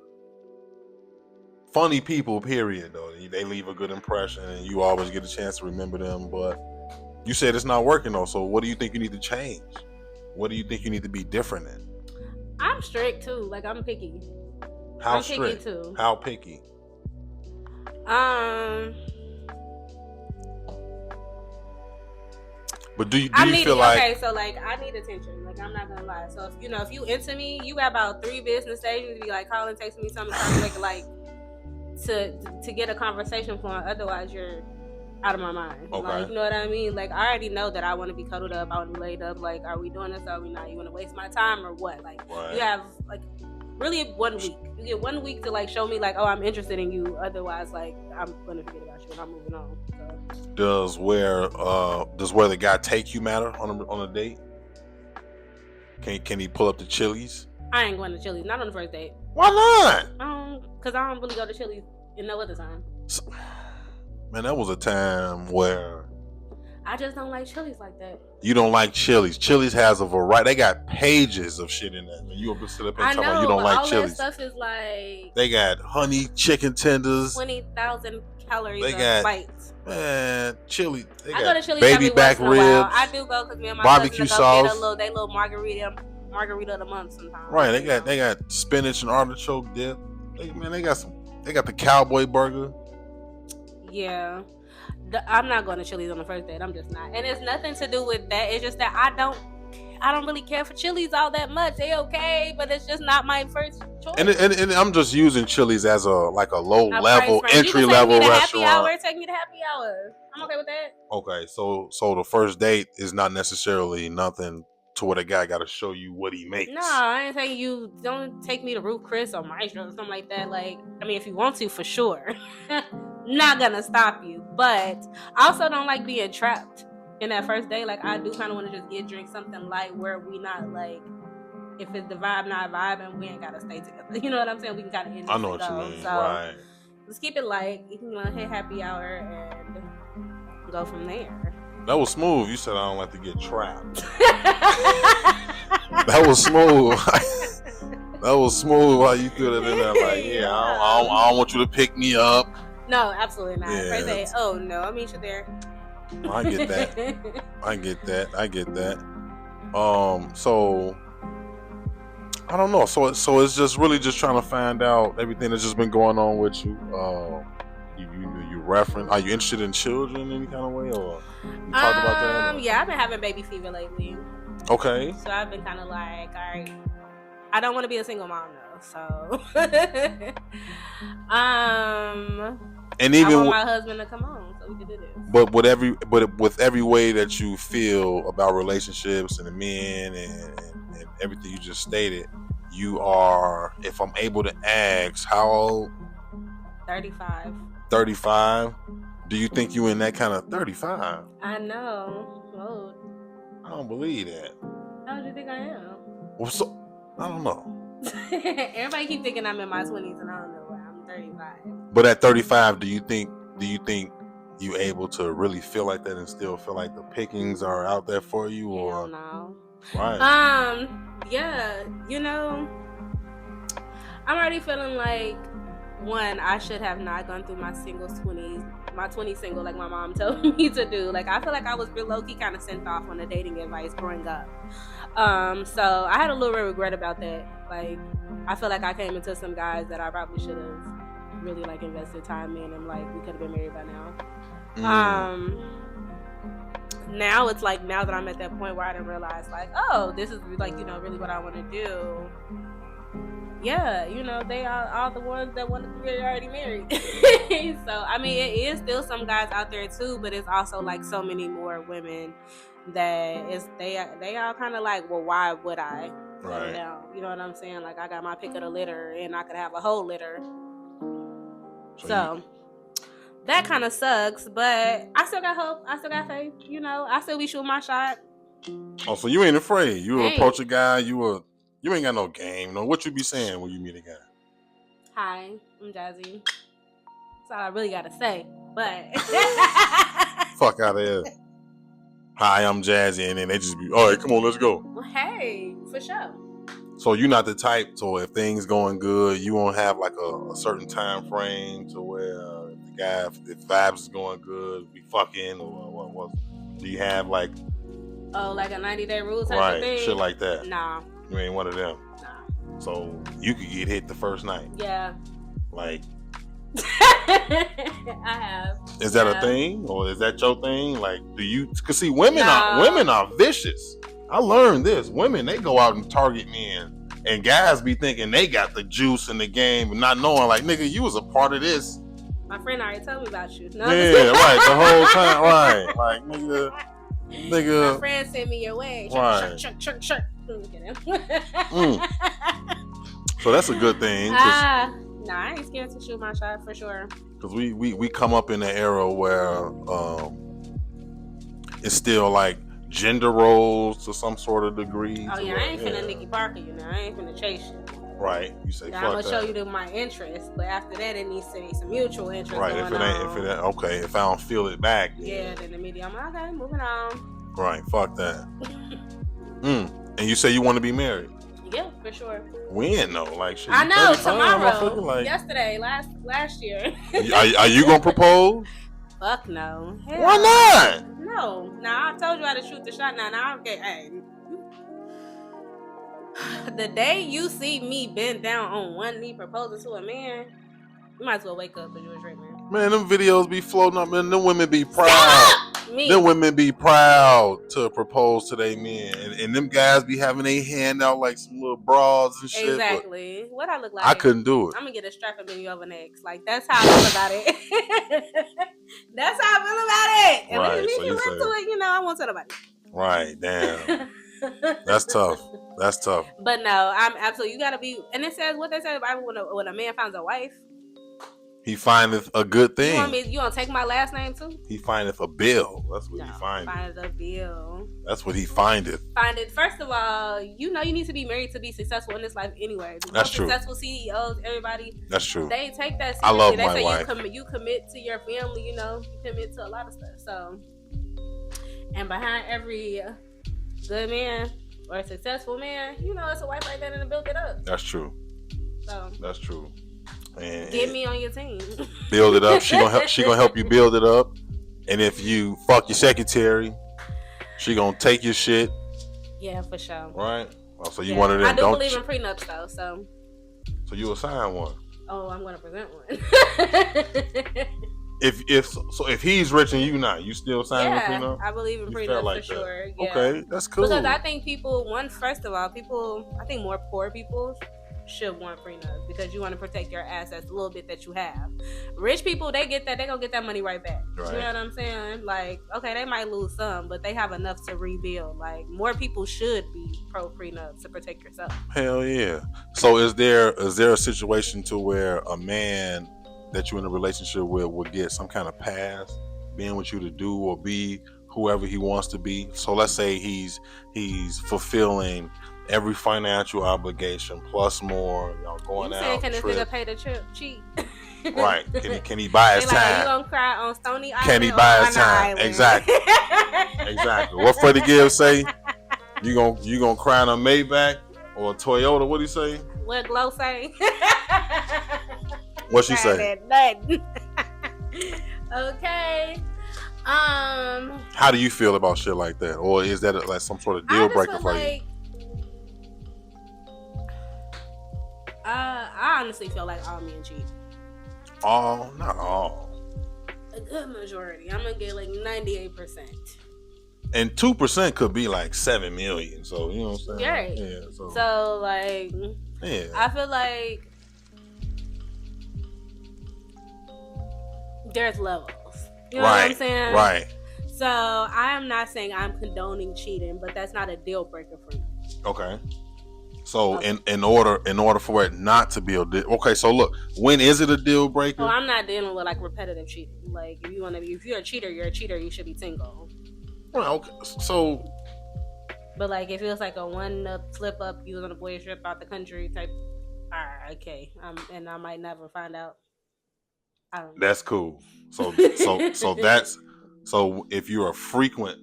Funny people, period. Though they leave a good impression, and you always get a chance to remember them. But you said it's not working though. So what do you think you need to change? What do you think you need to be different in? I'm strict too. Like, I'm picky. I'm strict? Picky too. How picky? But do you feel like... Okay, so like, I need attention. Like, I'm not gonna lie. So if you into me, you got about 3 business days. You need to be like calling, texting me something, to get a conversation flowing. Otherwise, you're out of my mind. Okay. Like, you know what I mean? Like, I already know that I want to be cuddled up, I want to be laid up. Like, are we doing this? Are we not? You want to waste my time or what? Like, right. You have, like, really 1 week. You get 1 week to like show me like, oh, I'm interested in you. Otherwise, like, I'm gonna forget about you and I'm moving on. So. Does where the guy take you matter on a date? Can he pull up the Chili's? I ain't going to Chili's, not on the first date. Why not? Because I don't really go to Chili's in no other time. Man, that was a time where I just don't like Chili's like that. You don't like Chili's. Chili's has a variety. They got pages of shit in there. You will sit up and talk about you don't like Chili's. All that stuff is like... They got honey chicken tenders. 20,000 calories they got, bites. Man, Chili. I go to Chili's baby back ribs. I do go because me and my barbecue sauce. Get they little margarita of the month sometimes. Right. They got spinach and artichoke dip. They got the cowboy burger. Yeah. I'm not going to Chili's on the first date. I'm just not. And it's nothing to do with that. It's just that I don't really care for Chili's all that much. They okay, but it's just not my first choice. And I'm just using Chili's as a low level entry level restaurant. Take me to happy hour. I'm okay with that. Okay, so the first date is not necessarily nothing to where the guy got to show you what he makes. No, I ain't saying you don't take me to Ruth Chris or Maestro or something like that. Like, I mean, if you want to, for sure. Not gonna stop you, but I also don't like being trapped in that first day. Like, I do kind of want to just drink something light where we not like, if it's the vibe not vibing, we ain't gotta stay together. You know what I'm saying? We can kind of end. I know what you mean. So right. Let's keep it light. You can hit happy hour and go from there. That was smooth. You said I don't like to get trapped. That was smooth. That was smooth how you threw it in there. Like, yeah, I don't want you to pick me up. No, absolutely not. Yeah. First day, oh no, I'll meet you there. I get that. I get that. So I don't know. So it's just really just trying to find out everything that's just been going on with you. You reference? Are you interested in children in any kind of way, or you talk about that? Or? Yeah, I've been having baby fever lately. Okay. So I've been kind of like, all right, I don't want to be a single mom though. So, and even I want my husband to come home so we can do this. But with every way that you feel about relationships and the men and everything you just stated, you are, if I'm able to ask, how old? 35. 35? Do you think you in that kind of 35? I know. Whoa. I don't believe that. How do you think I am? Well, so I don't know. Everybody keep thinking I'm in my 20s and I don't know why. I'm 35. But at 35, do you think you able to really feel like that and still feel like the pickings are out there for you? Or no. Right. Yeah, I'm already feeling like, one, I should have not gone through my 20s single like my mom told me to do. Like, I feel like I was real low-key kind of sent off on the dating advice growing up. So I had a little bit of regret about that. Like, I feel like I came into some guys that I probably should have really like invested time in, and like we could have been married by now. Now it's like, now that I'm at that point where I didn't realize like, oh, this is like, really what I want to do. Yeah, they are all the ones that want to be already married. So, I mean, it is still some guys out there too, but it's also like so many more women that they all kind of like, well, why would I settle down? You know what I'm saying? Like, I got my pick of the litter and I could have a whole litter. So that kind of sucks, but I still got hope. I still got faith. I still be shooting my shot. Oh, so you ain't afraid? You approach a guy, you ain't got no game. No, what you be saying when you meet a guy? Hi, I'm Jazzy. That's all I really gotta say. But fuck out of here. Hi, I'm Jazzy, and then they just be, all right, come on, let's go. Well, hey, for sure. So you're not the type, so if things going good, you won't have like a certain time frame to where the guy, if vibes is going good, we fucking, or what? Do you have like? Oh, like a 90-day rule type of thing? Shit like that. Nah. You ain't one of them. Nah. So you could get hit the first night. Yeah. Like. I have. Is that a thing, or is that your thing? Like, do you? Cause see, women are vicious. I learned this. Women, they go out and target men, and guys be thinking they got the juice in the game, and not knowing, like, nigga, you was a part of this. My friend already told me about you. No, yeah, right. The whole time, right? Like, nigga. My friend sent me your way. Right. Shuck. So that's a good thing. Nah, I ain't scared to shoot my shot for sure. Because we come up in an era where it's still like gender roles to some sort of degree. Oh yeah, I ain't finna Nikki Parker, you know. I ain't finna chase you. Right. You say, now, I'm gonna show you my interest, but after that, it needs to be some mutual interest. Right. If it ain't, okay. If I don't feel it back, then immediately I'm like, okay, moving on. Right. Fuck that. And you say you want to be married? Yeah, for sure. When though? Like shit. I know tomorrow. Like, yesterday, last year. are you gonna propose? Fuck no. Hell why not? No. Now I told you how to shoot the shot. Now okay. Hey. The day you see me bent down on one knee proposing to a man, you might as well wake up because you're a straight man. Man, them videos be floating up, man. Them women be proud. Stop! Me. Them women be proud to propose to their men. And them guys be having their hand out like some little bras and shit. Exactly. What I look like? I couldn't do it. I'm going to get a strap and bend you over next. Like, that's how I feel about it. That's how I feel about it. And right, when so you get into it, you know, I won't tell nobody. Right, damn. That's tough. That's tough. But no, I'm absolutely, you gotta be, and it says what they say in the Bible, when a man finds a wife, he findeth a good thing. You want to take my last name too? He findeth a bill. That's what he findeth. Finds a bill. That's what he findeth. First of all, you know you need to be married to be successful in this life anyway. That's true. Successful CEOs, everybody. That's true. They take that seriously. I love they my say wife. You commit to your family, you know, you commit to a lot of stuff. So, and behind every good man or a successful man, you know, it's a wife like that and build it up. That's true. So that's true. And get me on your team. Build it up. She gonna help you build it up. And if you fuck your secretary, she gonna take your shit. Yeah, for sure. Right. Oh, so you one of them? I do believe in prenups though. So you will sign one. Oh, I'm gonna present one. If he's rich and you not, you still signing a prenup? I believe in prenup like for sure. Yeah. Okay, that's cool. Because I think first of all, I think more poor people should want prenups because you want to protect your assets a little bit that you have. Rich people, they get that, they gonna get that money right back. Right. You know what I'm saying? Like, okay, they might lose some, but they have enough to rebuild. Like, more people should be pro prenup to protect yourself. Hell yeah. So is there a situation to where a man that you're in a relationship with will get some kind of pass being with you to do or be whoever he wants to be? So let's say he's fulfilling every financial obligation plus more. Y'all going out. Can this nigga pay the cheat? Right. Can he buy his time? You gonna cry on Stony Island? Can he buy his time? Exactly. Exactly. What Freddie Gibbs say? You gonna cry on a Maybach or a Toyota? What do you say? What Glow say? What she say? Okay. How do you feel about shit like that, or is that like some sort of deal breaker for you? I honestly feel like all men cheat. All, not all. A good majority. I'm gonna get like 98%. And 2% could be like 7 million. So you know what I'm saying? Right. Yeah. So like, yeah. I feel like there's levels. You know what I'm saying? Right. So I am not saying I'm condoning cheating, but that's not a deal breaker for me. Okay. So in order for it not to be a deal, okay. So look, when is it a deal breaker? Well, I'm not dealing with like repetitive cheating. Like if you're a cheater, you're a cheater. You should be single. Well, okay. So. But like if it was like a one slip up, you was on a boy trip out the country type. Alright, okay. And I might never find out. I don't know. That's cool. So if you're a frequent.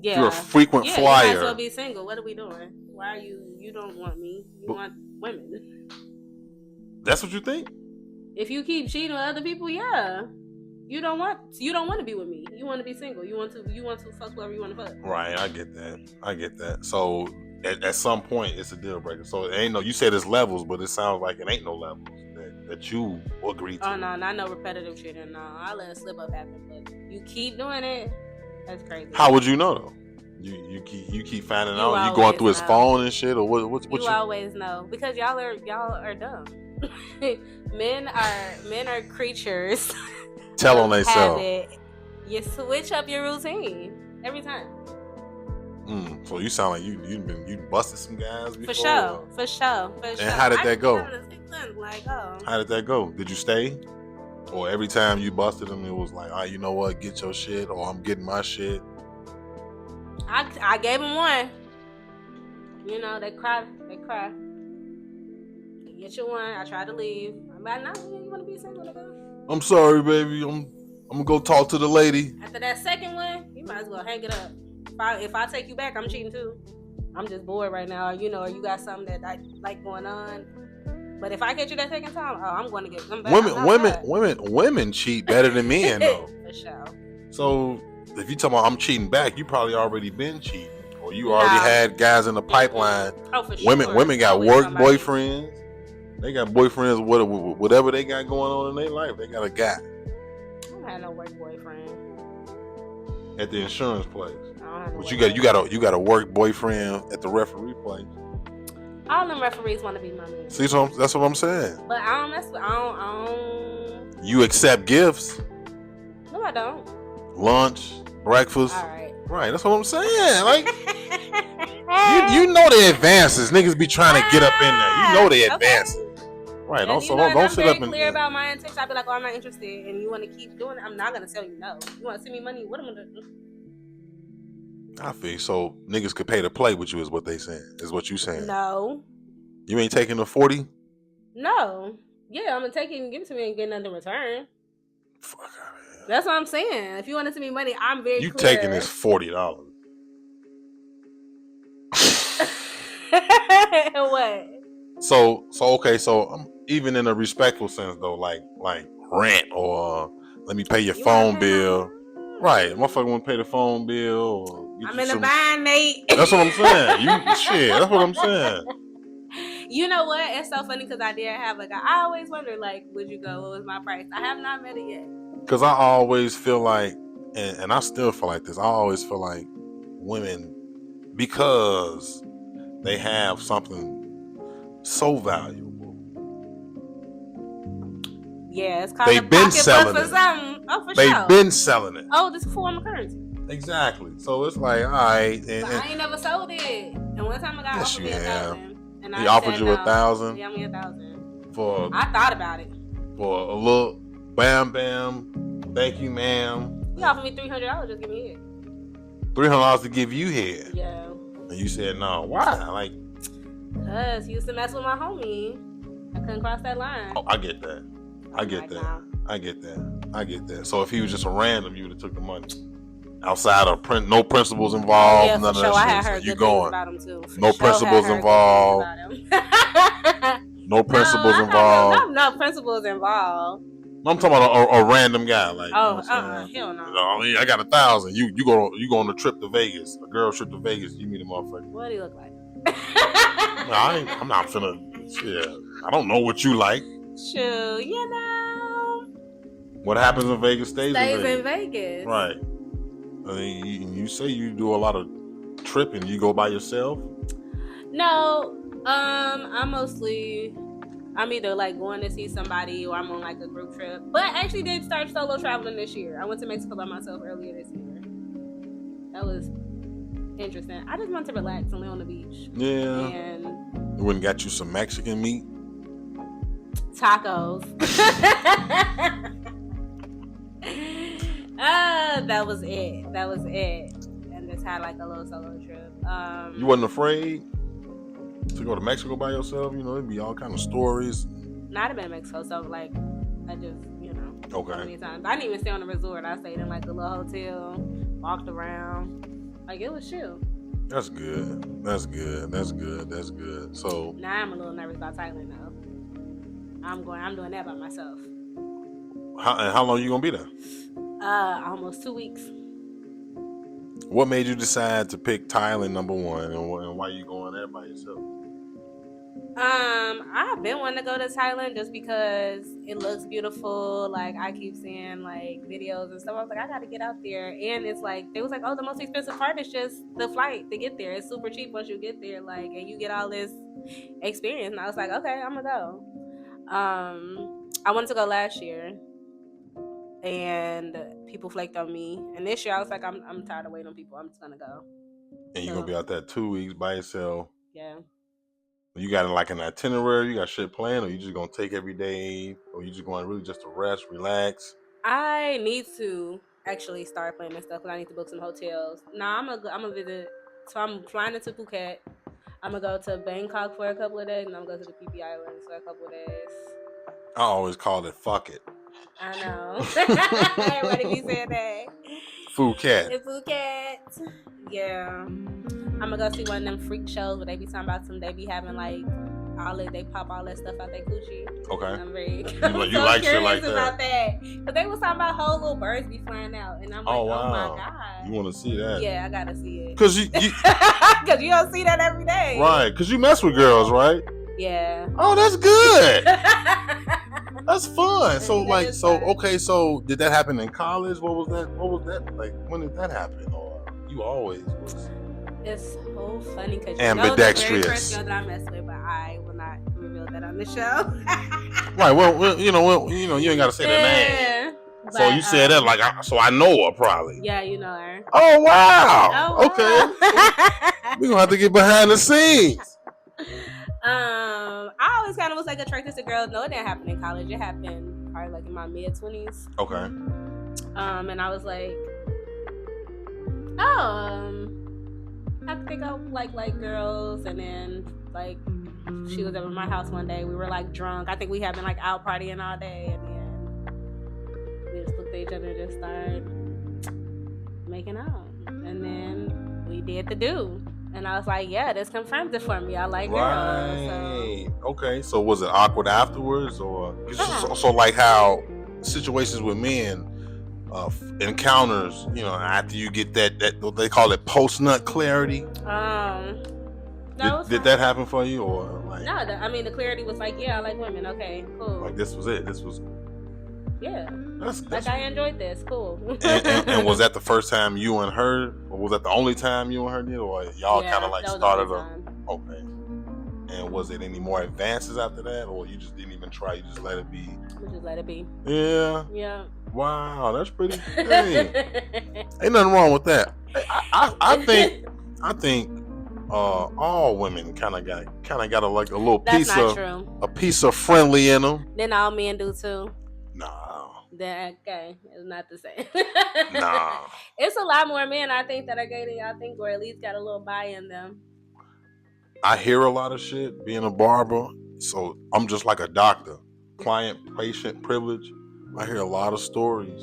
Yeah. You're a frequent flyer. You might as well be single. What are we doing? Why are you don't want me? You want women. That's what you think? If you keep cheating with other people, yeah. You don't want to be with me. You want to be single. You want to fuck whoever you want to fuck. Right, I get that. So at some point it's a deal breaker. So it ain't no, you said it's levels, but it sounds like it ain't no levels that you agree to. Oh no, not no repetitive cheating. No, I'll let a slip up happen, but you keep doing it. That's crazy. How would you know though? You keep finding out. You going through his phone and shit, or what? You always know because y'all are dumb. men are creatures. Tell on themselves. You switch up your routine every time. So you sound like you busted some guys before. For sure. And how did that go? Like, How did that go? Did you stay? Or every time you busted them, it was like, all right, you know what? Get your shit, or I'm getting my shit. I gave them one. You know, they cry. Get you one. I tried to leave. I'm like, no, you want to be single, nigga? I'm sorry, baby. I'm gonna go talk to the lady. After that second one, you might as well hang it up. If I take you back, I'm cheating too. I'm just bored right now, you know, or you got something that I like going on. But if I get you that second time, I'm going to get them back. Women cheat better than men, though. For sure. So if you talking about I'm cheating back, you probably already been cheating, or you already had guys in the pipeline. Oh, for sure. Women got work boyfriends. They got boyfriends, whatever they got going on in their life. They got a guy. I don't have no work boyfriend. At the insurance place. But you got a work boyfriend at the referee place. All them referees want to be my man. See, so that's what I'm saying. But I don't mess with. I don't. You accept gifts. No, I don't. Lunch, breakfast. All right. Right, that's what I'm saying. Like, you know the advances. Niggas be trying to get up in there. You know the advances. Okay. Right. And Also, don't sit up and. I'm clear about my intentions. I'd be like, oh, I'm not interested, and you want to keep doing it. I'm not gonna tell you no. You want to send me money? What am I gonna do? I feel so. Niggas could pay to play with you, is what they saying. Is what you saying? No. You ain't taking the 40? No. Yeah, I'm gonna take it and give it to me and get nothing in return. Fuck out of here. That's what I'm saying. If you want to send me money, I'm very you clear. You taking this $40? What? So okay. So even in a respectful sense, though, like rent or let me pay your phone bill. Right, motherfucker want to pay the phone bill. Or I'm in a bind, mate. That's what I'm saying. That's what I'm saying. You know what? It's so funny because I did have a guy. I always wonder, like, would you go? What was my price? I have not met it yet. Because I always feel like, and I still feel like this, I always feel like women, because they have something so valuable. Yeah, it's called They've been selling it. Oh, for sure. They've been selling it. Oh, this is a form of currency. Exactly. So it's like, all right. But I ain't never sold it. And one time a guy offered me $1,000. And he offered you $1,000? Yeah, me $1,000. For I thought about it. For a little bam bam, thank you, ma'am. He offered me $300 just give me head. $300 to give you head? Yeah. And you said no. Why? Like, because he used to mess with my homie. I couldn't cross that line. Oh, I get that. I get that. So if he was just a random, you would have took the money. Outside of no principles involved, yeah, none of sure. that I shit. had heard so you good going. About him too. No principles involved. No principles involved. No principles involved. I'm talking about a random guy. Like, hell no. I got $1,000. You go on a trip to Vegas, a girl trip to Vegas. You meet a motherfucker. What do he look like? I'm not finna. Yeah, I don't know what you like. Shoot, you know. What happens in Vegas stays in Vegas. Right. I mean, you say you do a lot of tripping. You go by yourself? No. I'm either like going to see somebody or I'm on like a group trip. But I actually did start solo traveling this year. I went to Mexico by myself earlier this year. That was interesting. I just want to relax and lay on the beach. Yeah. And you wouldn't got you some Mexican meat? Tacos. That was it. And just had like a little solo trip. You wasn't afraid to go to Mexico by yourself? You know, it'd be all kind of stories. Not been in Mexico, so like I just, okay. So many times. I didn't even stay on the resort. I stayed in like a little hotel, walked around. Like it was chill. That's good. So now I'm a little nervous about Thailand though. I'm doing that by myself. How long you gonna be there? Almost 2 weeks. What made you decide to pick Thailand number one, and why you going there by yourself? I've been wanting to go to Thailand just because it looks beautiful. Like I keep seeing like videos and stuff. I was like, I gotta get out there. And it's like they was like, oh, the most expensive part is just the flight to get there. It's super cheap once you get there, like, and you get all this experience. And I was like, okay, I'm gonna go. I wanted to go last year, and people flaked on me. And this year, I was like, I'm tired of waiting on people. I'm just gonna go. And you're gonna be out there 2 weeks by yourself. Yeah. You got like an itinerary, you got shit planned, or you just gonna take every day, or you just going really just to rest, relax? I need to actually start planning stuff because I need to book some hotels. Nah, I'm gonna visit. So I'm flying into Phuket. I'm gonna go to Bangkok for a couple of days, and I'm gonna go to the PP Islands for a couple of days. I always call it fuck it. I know. Everybody be saying that. Phuket. It's Phuket. Yeah. I'm gonna go see one of them freak shows where they be talking about they be having like they pop all that stuff out their coochie. Okay. And I'm very you like shit like about that. But they was talking about whole little birds be flying out, and I'm like, oh my god. You want to see that? Yeah, I gotta see it. Cause you don't see that every day. Right? Cause you mess with girls, right? Yeah. Oh, that's good. That's fun. So That is fun. Okay. So did that happen in college? What was that like? When did that happen? Or you always was? It's so funny because ambidextrous. The very first girl that I messed with, but I will not reveal that on the show. Right. Well, you ain't gotta say that name. But, so you said that like, so I know her probably. Yeah, you know her. Oh wow. Oh, wow. Okay. We're gonna have to get behind the scenes. I always kind of was like attracted to girls. No, it didn't happen in college. It happened probably like in my mid-20s. Okay. And I was like, I think I like girls, and then like she was over at my house one day. We were like drunk. I think we had been like out partying all day, and then we just looked at each other and just started making out, and then we did the do. And I was like, yeah, this confirms it for me. I like girls. So. Okay. So was it awkward afterwards, or so like how situations with men, encounters, after you get that what they call it post nut clarity? No, did that happen for you, or like? No, the clarity was like, yeah, I like women. Okay, cool. Like this was it. This was. Yeah. That's like I enjoyed this. Cool. and was that the first time you and her, or was that the only time you and her did, or y'all kind of like started okay. And was it any more advances after that, or you just didn't even try? You just let it be. We just let it be. Yeah. Yeah. Wow, that's pretty good. Ain't nothing wrong with that. I think all women kind of got a little piece of friendly in them. Then all men do too. Nah. Then okay, it's not the same. Nah. It's a lot more men I think that are gay than y'all think, or at least got a little bi in them. I hear a lot of shit being a barber, so I'm just like a doctor. Client, patient privilege. I hear a lot of stories.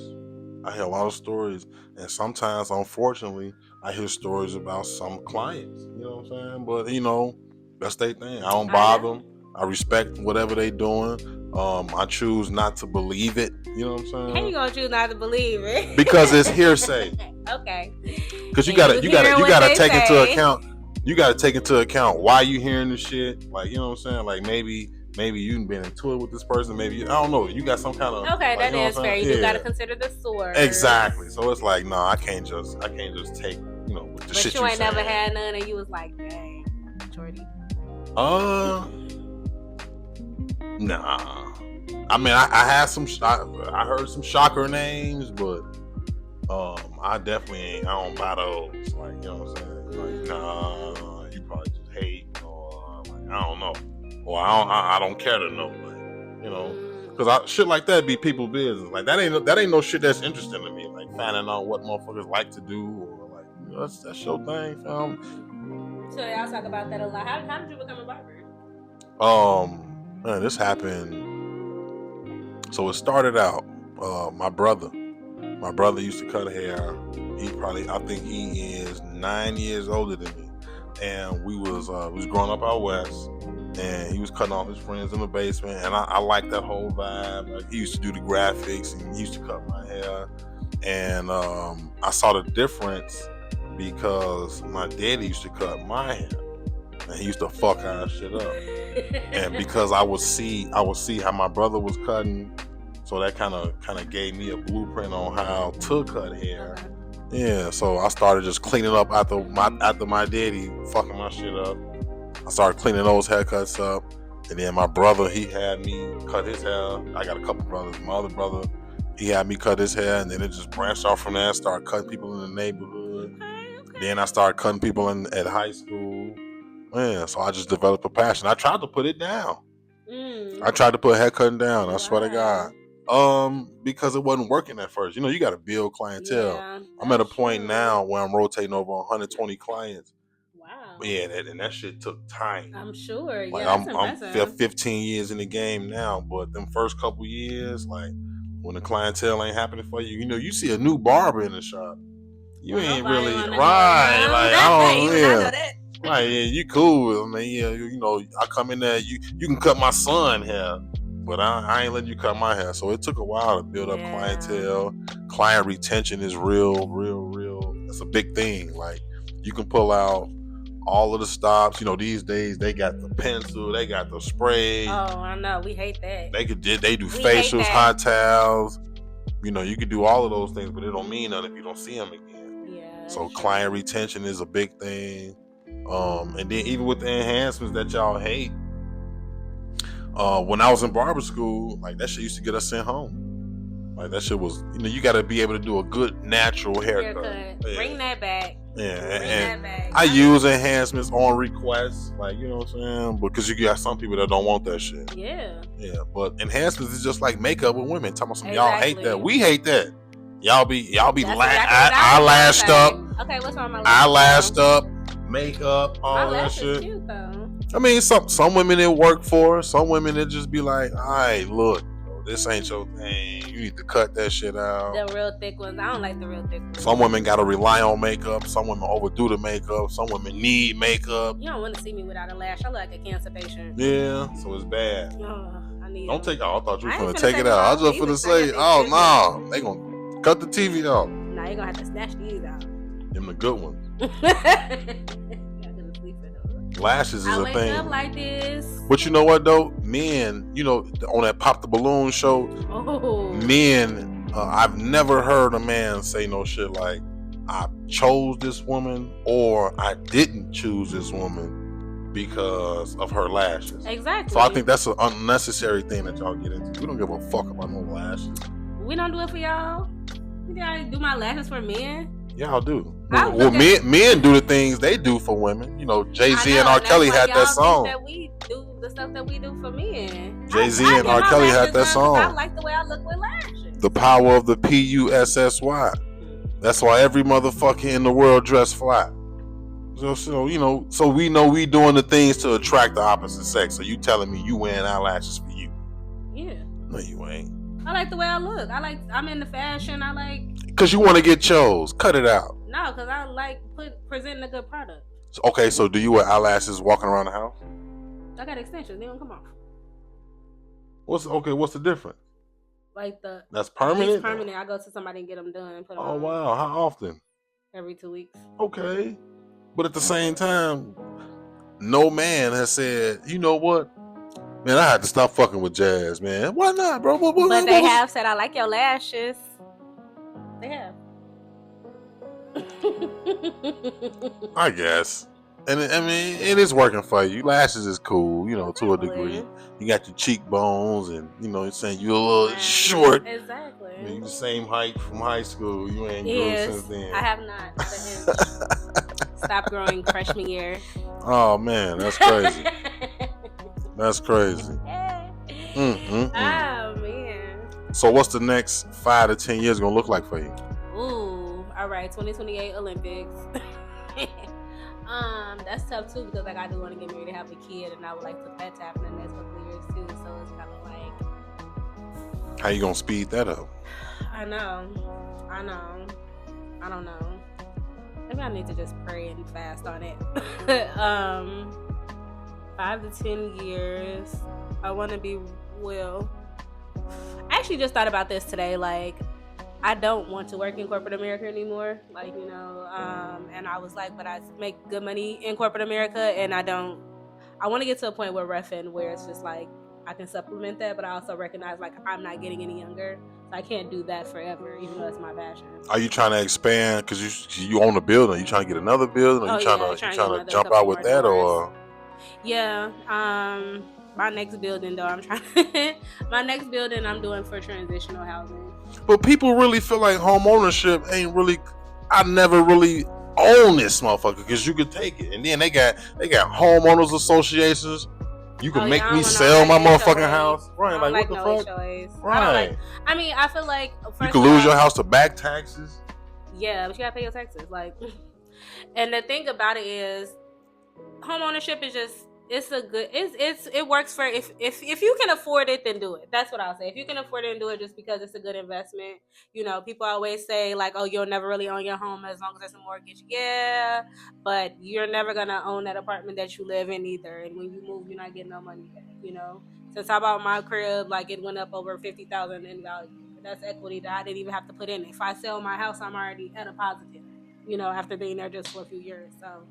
And sometimes, unfortunately, I hear stories about some clients. You know what I'm saying? But that's their thing. I don't bother them. I respect whatever they doing. I choose not to believe it. You know what I'm saying? How you gonna choose not to believe it? Because it's hearsay. Okay. Because you gotta take into account. You gotta take into account why you hearing this shit. Like, you know what I'm saying? Like maybe you've been into it with this person. Maybe I don't know. You got some kind of okay. Like, that is fair. You do gotta consider the source. Exactly. So it's like, no, I can't just take with the shit you ain't never had none, and you was like, dang, shorty. Nah. I mean, I had some. I heard some shocker names, but I definitely ain't. I don't buy those. Like, you know what I'm saying? Like, nah, you probably just hate, or like, I don't know, or I don't care to know. Like, because shit like that be people's business. Like that ain't no shit that's interesting to me. Like finding out what motherfuckers like to do, or like that's your thing, fam. So y'all talk about that a lot. How did you become a barber? Man, this happened. So it started out. My brother used to cut hair. I think he is 9 years older than me, and we was growing up out west, and he was cutting all his friends in the basement, and I liked that whole vibe. Like, he used to do the graphics, and he used to cut my hair, and I saw the difference because my daddy used to cut my hair, and he used to fuck our shit up. And because I would see how my brother was cutting, so that kind of gave me a blueprint on how to cut hair. Yeah, so I started just cleaning up after my daddy fucking my shit up. I started cleaning those haircuts up, and then my brother, he had me cut his hair. I got a couple brothers. My other brother, he had me cut his hair, and then it just branched off from there. Started cutting people in the neighborhood. Okay. Then I started cutting people at high school. Man, so I just developed a passion. I tried to put it down. I tried to put hair cutting down. I swear to God. Because it wasn't working at first. You got to build clientele. Yeah, I'm at a point true. now where I'm rotating over 120 clients. Wow. Yeah, and that shit took time. I'm sure. Like, yeah, that's I'm 15 years in the game now, but them first couple years, like when the clientele ain't happening for you, you see a new barber in the shop. You ain't really right. Like, I don't know that. Right, yeah, you cool. I mean, yeah, I come in there, you can cut my son hair, but I ain't letting you cut my hair. So it took a while to build up clientele. Client retention is real. It's a big thing. Like, you can pull out all of the stops. These days they got the pencil, they got the spray. Oh, I know. We hate that. They do facials, hot towels. You can do all of those things, but it don't mean nothing if you don't see them again. Yeah. So client retention is a big thing. And then even with the enhancements that y'all hate, when I was in barber school, like, that shit used to get us sent home. Like, that shit was, you got to be able to do a good natural haircut. Yeah. Bring that back. Yeah, and I use enhancements on request, like, you know what I'm saying? Because you got some people that don't want that shit. Yeah. Yeah, but enhancements is just like makeup with women. Talking about some y'all hate that. We hate that. Y'all be eyelashed up. Okay, what's wrong with my eyelashed up, makeup, all that shit. Cute, though. I mean, some women it work for. Some women it just be like, all right, look, this ain't your thing. You need to cut that shit out. The real thick ones. I don't like the real thick ones. Some women gotta rely on makeup. Some women overdo the makeup. Some women need makeup. You don't want to see me without a lash. I look like a cancer patient. Yeah, so it's bad. I need. Don't take it out. I thought you were gonna take it out. I was just gonna say, oh no, they gonna cut the TV out. Nah, you gonna have to snatch these out. Them the good ones. Lashes is a thing. I wake up like this. But you know what though, men, on that Pop the Balloon show, men, I've never heard a man say no shit like, I chose this woman or I didn't choose this woman because of her lashes. Exactly. So I think that's an unnecessary thing that y'all get into. We don't give a fuck about no lashes. We don't do it for y'all. You gotta do my lashes for men. Y'all do. Well, men do the things they do for women. Jay-Z and R. Kelly had that song. That we do the stuff that we do for men. Jay-Z and R. Kelly had that song. I like the way I look with lashes. The power of the PUSSY. That's why every motherfucker in the world dress fly. So we know we doing the things to attract the opposite sex. So you telling me you wearing eyelashes for you? Yeah. No, you ain't. I like the way I look. I'm into fashion. Because you want to get chose. Cut it out. No, because I like presenting a good product. Okay, so do you wear eyelashes walking around the house? I got extensions. They don't come off. What's the difference? That's permanent? It's permanent. I go to somebody and get them done and put them on. Wow. How often? Every 2 weeks. Okay. But at the same time, no man has said, you know what? Man, I had to stop fucking with Jazz, man. Why not, bro? But they have said, I like your lashes. They have. I guess. And I mean, it is working for you. Lashes is cool, to a degree. You got your cheekbones and, you're saying you're a little short. Exactly. You're the same height from high school. You ain't grew since then. I have not. Stop growing freshman year. Oh, man, that's crazy. That's crazy. Oh, man. So what's the next 5 to 10 years gonna look like for you? Ooh, all right, 2028 Olympics. That's tough too because I do want to get married and have a kid, and I would like for that to happen in the next couple of years too. So it's kind of like, how you gonna speed that up? I know. I don't know. Maybe I need to just pray and fast on it. 5 to 10 years, I want to be well. I actually just thought about this today. Like, I don't want to work in corporate America anymore. Like, and I was like, but I make good money in corporate America, and I want to get to a point where where it's just like I can supplement that, but I also recognize like I'm not getting any younger, so I can't do that forever, even though it's my passion. Are you trying to expand because you own a building? Are you trying to get another building? Or you trying to jump out with that, or? Yeah, my next building though, I'm doing for transitional housing. But people really feel like home ownership ain't really. I never really own this motherfucker because you could take it. And then they got homeowners associations. You can make me sell my motherfucking house. Right, like what the fuck? HOAs. Right. I mean, I feel like you could lose your house to back taxes. Yeah, but you gotta pay your taxes. Like, and the thing about it is, homeownership is just it works for if you can afford it, then do it. That's what I'll say. If you can afford it, and do it just because it's a good investment. You know, people always say like, oh, you'll never really own your home as long as there's a mortgage. Yeah, but you're never gonna own that apartment that you live in either. And when you move, you're not getting no money back. You know, since I bought my crib, like it went up over $50,000 in value. That's equity that I didn't even have to put in. If I sell my house, I'm already at a positive. You know, after being there just for a few years. So,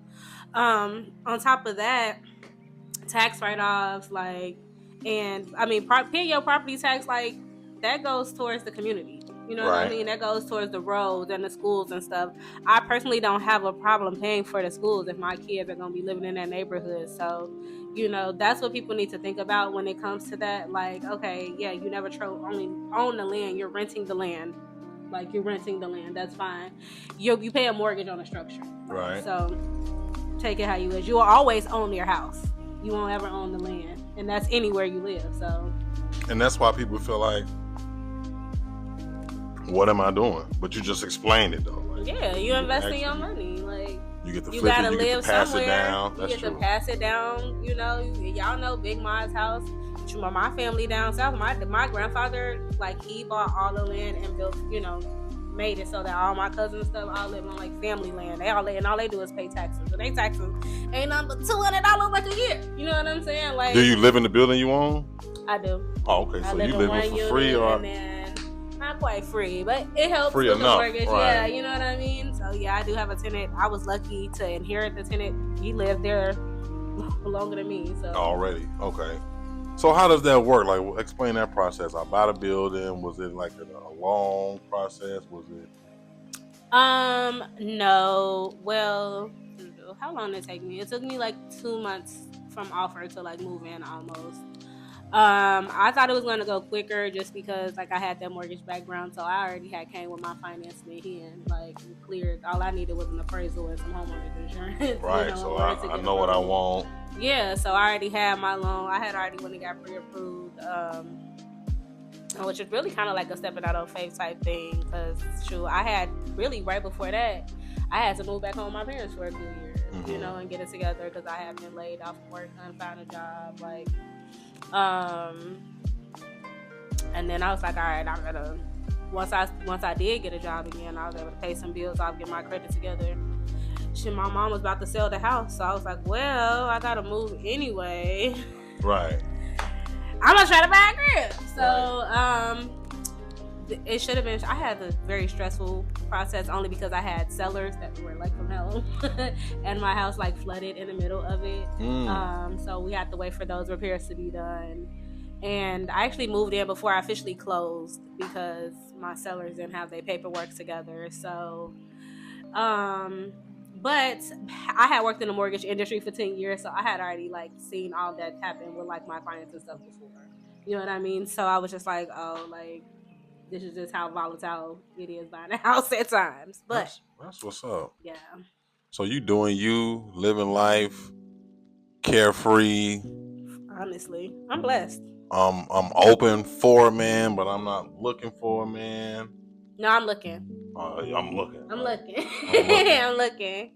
on top of that, tax write-offs, like, and I mean, paying your property tax, like, that goes towards the community. You know what I mean? That goes towards the roads and the schools and stuff. I personally don't have a problem paying for the schools if my kids are going to be living in that neighborhood. So, you know, that's what people need to think about when it comes to that. Like, okay, yeah, you never only own the land, you're renting the land. Like, you're renting the land, that's fine. You pay a mortgage on the structure. Right. So, take it how you wish. You will always own your house. You won't ever own the land. And that's anywhere you live, so. And that's why people feel like, what am I doing? But you just explained it, though. Like, yeah, you investing your money. Like, you get to you flip gotta it, you live get to pass somewhere. it down. That's you get true. to pass it down, you know. Y'all know Big Ma's house. My family down south, my grandfather, like, he bought all the land and built, you know, made it so that all my cousins and stuff all live on like family land. All they do is pay taxes. And they taxes ain't nothing but $200 like a year. You know what I'm saying? Like, do you live in the building you own? I do. Oh, okay. So you living for free, or not quite free, but it helps with the mortgage. Right. Yeah, you know what I mean? So yeah, I do have a tenant. I was lucky to inherit the tenant. He lived there longer than me. So already. Okay. So how does that work? Like, explain that process. I bought a building. Was it like a long process? Was it? No. Well, how long did it take me? It took me like 2 months from offer to like move in almost. I thought it was gonna go quicker just because like I had that mortgage background, so I already came with my financing in, like, cleared. All I needed was an appraisal and some homeowners insurance. Right. You know, so I know what I want. Yeah, so I already had my loan. I had already when it got pre-approved, which is really kind of like a stepping out on faith type thing. Because I had really right before that, I had to move back home with my parents for a few years, you know, and get it together because I had been laid off from work and found a job, like. And then I was like, all right, I'm gonna. Once I did get a job again, I was able to pay some bills off, get my credit together. My mom was about to sell the house, so I was like, well, I gotta move anyway. Right. I'm gonna try to buy a crib. So, it should have been. I had a very stressful process only because I had sellers that were like from hell, and my house like flooded in the middle of it. So we had to wait for those repairs to be done. And I actually moved in before I officially closed because my sellers didn't have their paperwork together. So, but I had worked in the mortgage industry for 10 years, so I had already like seen all that happen with like my clients and stuff before. You know what I mean? So I was just like, oh, like, this is just how volatile it is buying a house at times. But that's what's up. Yeah. So you doing you, living life, carefree. Honestly, I'm blessed. I'm open for a man, but I'm not looking for a man. No, I'm looking. I'm looking. I'm looking. I'm looking.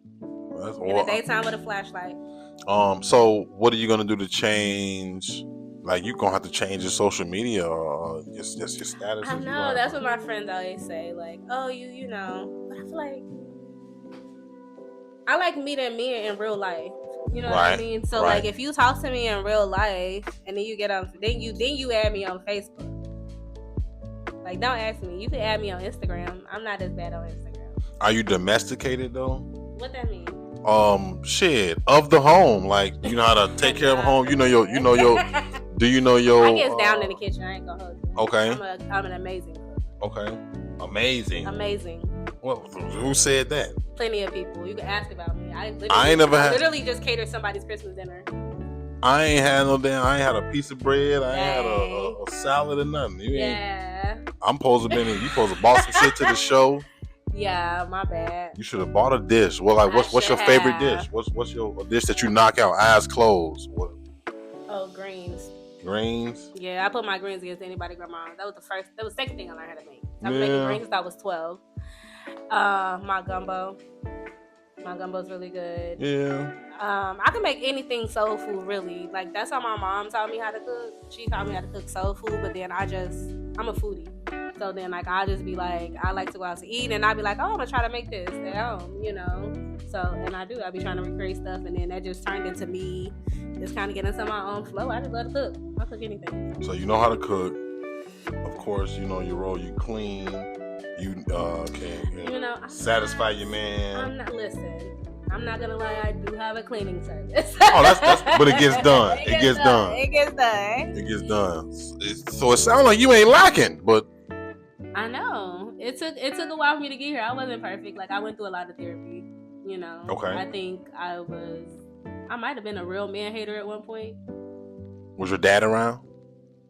That's in the daytime with a flashlight. So what are you gonna do to change? Like, you gonna have to change your social media or just your status. I know, that's what my friends always say. Like, oh, you know. But I feel like I like meeting me in real life. You know what I mean? So like, if you talk to me in real life and then you get on, then you add me on Facebook. Like, don't ask me. You can add me on Instagram. I'm not as bad on Instagram. Are you domesticated though? What that mean? Shit, of the home. Like, you know how to take care of home. Do you know your? I get down in the kitchen. I ain't gonna hold you. Okay. I'm an amazing cook. Okay. Amazing. Well, who said that? Plenty of people. You can ask about me. I literally just catered somebody's Christmas dinner. I ain't had a piece of bread. I ain't had a salad or nothing. I'm supposed to you supposed to bought some shit to the show. Yeah, my bad. You should have bought a dish. Well, like, what's your favorite dish? What's your dish that you knock out eyes closed? What? Oh, greens. Greens. Yeah, I put my greens against anybody's grandma. That was the second thing I learned how to make. I've been making greens since I was 12. My gumbo. My gumbo's really good. Yeah. I can make anything soul food, really. Like, that's how my mom taught me how to cook. She taught me how to cook soul food, but then I'm a foodie. So then, like, I'll just be like, I like to go out to eat, and I'll be like, oh, I'm gonna try to make this at home, you know? So, and I do. I'll be trying to recreate stuff, and then that just turned into me just kind of getting into my own flow. I just love to cook. I'll cook anything. So, you know how to cook. Of course, you know your role. You clean. You can satisfy your man. I'm not gonna lie, I do have a cleaning service. But it gets done. It gets done. So it sounds like you ain't lacking, but I know. It took a while for me to get here. I wasn't perfect. Like, I went through a lot of therapy, you know. Okay. I think I might have been a real man hater at one point. Was your dad around?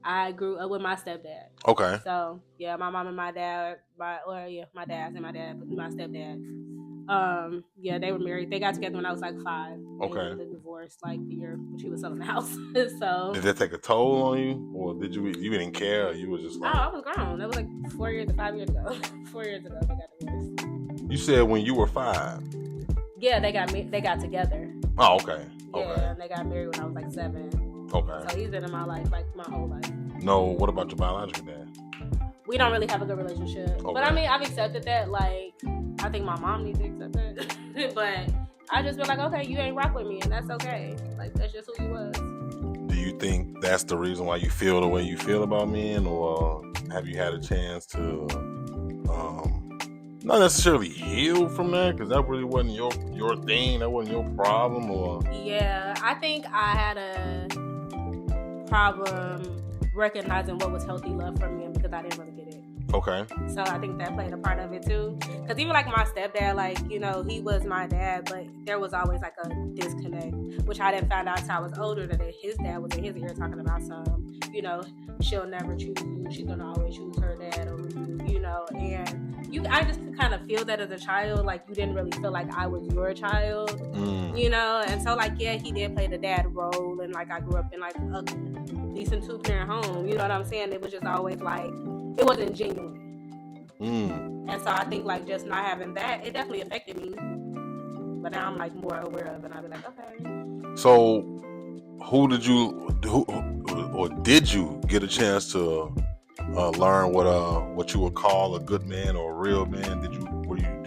I grew up with my stepdad. Okay. So, yeah, my mom and my dad, my dad and my dad, but my stepdad. Yeah, they were married. They got together when I was like 5. Okay. They divorced like the year when she was selling the house. So. Did that take a toll on you, or did you didn't care? Or you was just like. Oh, I was grown. That was like 5 years ago. 4 years ago, they got divorced. You said when you were 5. Yeah, they got together. Oh, okay. Yeah, and they got married when I was like 7. Okay. So he's been in my life like my whole life. No, what about your biological dad? We don't really have a good relationship. Okay. But I mean, I've accepted that. Like, I think my mom needs to accept that. But I just been like, okay, you ain't rock with me, and that's okay. Like, that's just who you was. Do you think that's the reason why you feel the way you feel about men, or have you had a chance to not necessarily heal from that, because that really wasn't your thing, that wasn't your problem, or? Yeah, I think I had a problem recognizing what was healthy love for me, because I didn't really get it. Okay. So I think that played a part of it too. Because even like my stepdad, like, you know, he was my dad, but there was always like a disconnect, which I didn't find out until I was older, that his dad was in his ear talking about some, you know, she'll never choose you, she's gonna always choose her dad over you, you know. And I just could kind of feel that as a child, like you didn't really feel like I was your child, you know. And so like, yeah, he did play the dad role, and like I grew up in like a decent 2-parent home, you know what I'm saying? It was just always like, it wasn't genuine. And so I think like just not having that, it definitely affected me. But now I'm like more aware of it, and I'll be like, okay. So did you get a chance to learn what you would call a good man or a real man? Do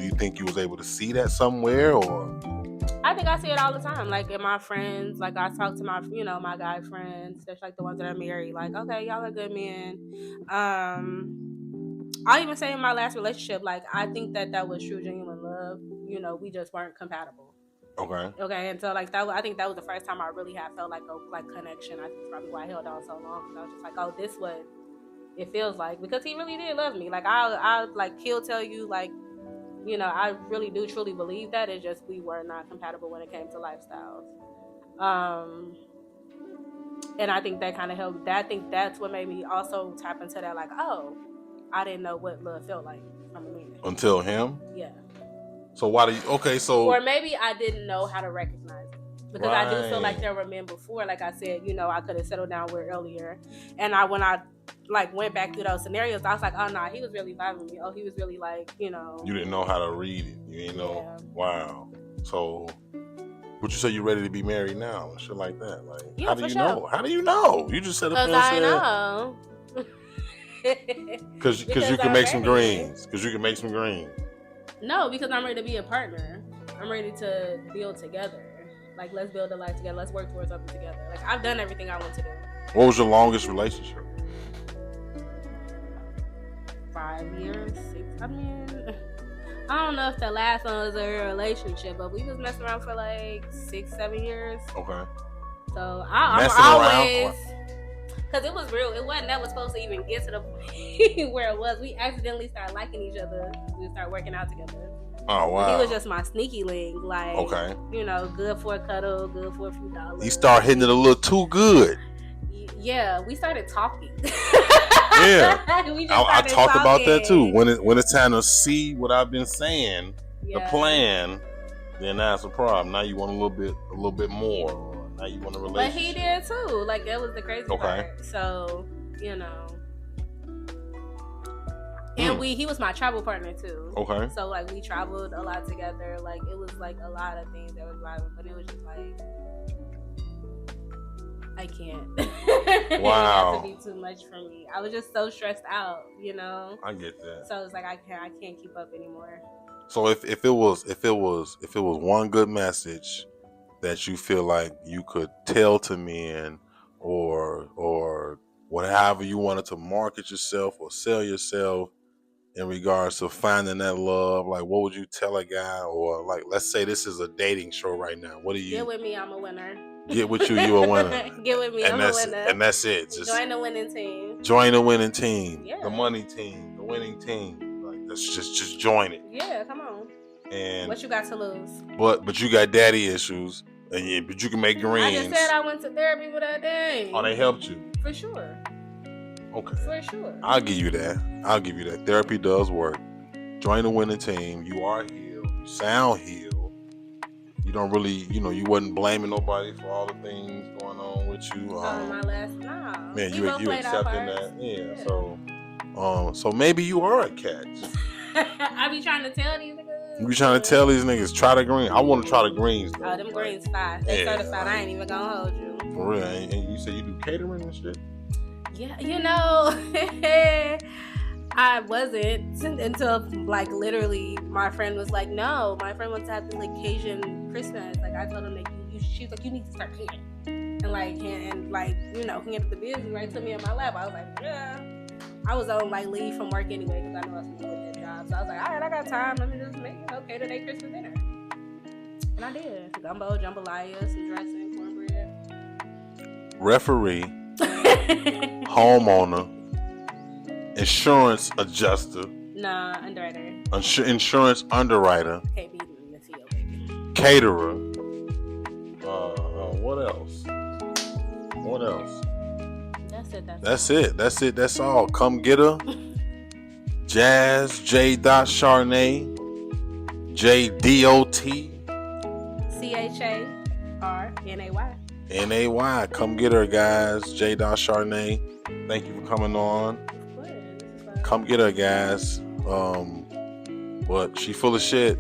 you think you was able to see that somewhere, or? I think I see it all the time. Like in my friends, like I talk to my, you know, my guy friends, especially like the ones that are married. Like, okay, y'all are good men. I even say in my last relationship, like I think that was true, genuine love. You know, we just weren't compatible. Okay, and so like that, I think that was the first time I really had felt like a connection. I think that's probably why I held on so long, because I was just like, oh, this what it feels like, because he really did love me. Like I like he'll tell you, like, you know, I really do truly believe that. It's just we were not compatible when it came to lifestyles. And I think that kind of helped. I think that's what made me also tap into that, like, oh, I didn't know what love felt like from a man. Until him? Yeah. So why do you, okay, so. Or maybe I didn't know how to recognize it. Because I do feel like there were men before, like I said, you know, I could have settled down with earlier. And when I like went back through those scenarios, I was like, oh nah, he was really vibing me. Oh, he was really like, you know. You didn't know how to read it. You didn't know. Yeah. Wow. So, would you say you're ready to be married now? Shit like that. Like, yeah, how do you know? How do you know? You just said because I know. Because you can make some greens. Because you can make some greens. No, because I'm ready to be a partner. I'm ready to build together. Like, let's build a life together. Let's work towards something together. Like, I've done everything I want to do. What was your longest relationship? 5 years, 6. I mean, I don't know if the last one was a relationship, but we was messing around for like 6-7 years. Okay. So I'm always, because it was real. It wasn't that was supposed to even get to the point where it was. We accidentally started liking each other. We started working out together. Oh, wow. He was just my sneaky link. Like, okay, you know, good for a cuddle, good for a few dollars. You start hitting it a little too good. Yeah, we started talking. Yeah. We just I started talked about that too. talking. When it's time to see what I've been saying, the Yeah. plan, then that's a problem. Now you want a little bit more. Or now you want a But relationship. he did too. Like, that was the crazy Okay. part. So, you know. And he was my travel partner too. Okay. So, like, we traveled a lot together. Like, it was like a lot of things that was vibing, but it was just like, I can't. Wow. It had to be too much for me. I was just so stressed out, you know. I get that. So it's like I can't keep up anymore. So if it was one good message that you feel like you could tell to men, or whatever you wanted to market yourself or sell yourself in regards to finding that love, like what would you tell a guy? Or like, let's say this is a dating show right now. What do you get with me? I'm a winner. Get with you a winner. Get with me, I'm a winner. And that's it. Just join the winning team. Join the winning team. Yeah. The money team. The winning team. Like, let's just join it. Yeah, come on. And what you got to lose? But you got daddy issues, but you can make greens. I just said I went to therapy for that day. Oh, they helped you? For sure. Okay. For sure. I'll give you that. Therapy does work. Join the winning team. You are healed. You sound healed. You don't really, you wasn't blaming nobody for all the things going on with you. My last, nah. Man, you accepting that. Yeah. So maybe you are a catch. I be trying to tell these niggas. You be trying to tell these niggas, try the green. I want to try the greens though. Oh, them greens fine. They certified. I ain't even gonna hold you. For real. And you say you do catering and shit? Yeah, I wasn't until like literally my friend was like, no, my friend wants to have this like Cajun Christmas. Like, I told him that she's like, you need to start cooking. And like handed the business right to me in my lap. I was like, yeah. I was on like leave from work anyway because I knew I was going to do a good job. So I was like, all right, I got time. Let me just make today Christmas dinner. And I did. Gumbo, jambalaya, some dressing, cornbread. Referee, homeowner, insurance adjuster. Nah, underwriter. Insurance underwriter. Can't be in the field, baby. Caterer. What else? That's it. That's all. Come get her. Jazz, J. Charnay, JDOT. CHARNAY. Come get her, guys. J. Charnay. Thank you for coming on. Of course. Come get her, guys. But she full of shit.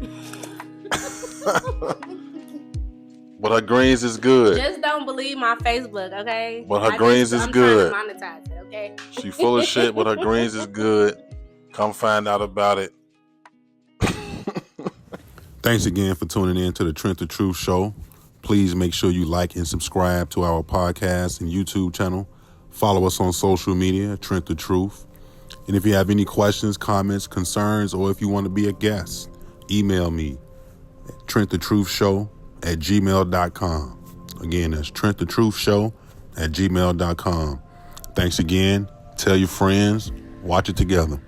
But her greens is good. Just don't believe my Facebook, okay? But her greens is good. I'm trying to monetize it, okay? She full of shit, but her greens is good. Come find out about it. Thanks again for tuning in to the Trent the Truth Show. Please make sure you like and subscribe to our podcast and YouTube channel. Follow us on social media, Trent the Truth. And if you have any questions, comments, concerns, or if you want to be a guest, email me at TrentTheTruthShow@gmail.com. Again, that's TrentTheTruthShow@gmail.com. Thanks again. Tell your friends. Watch it together.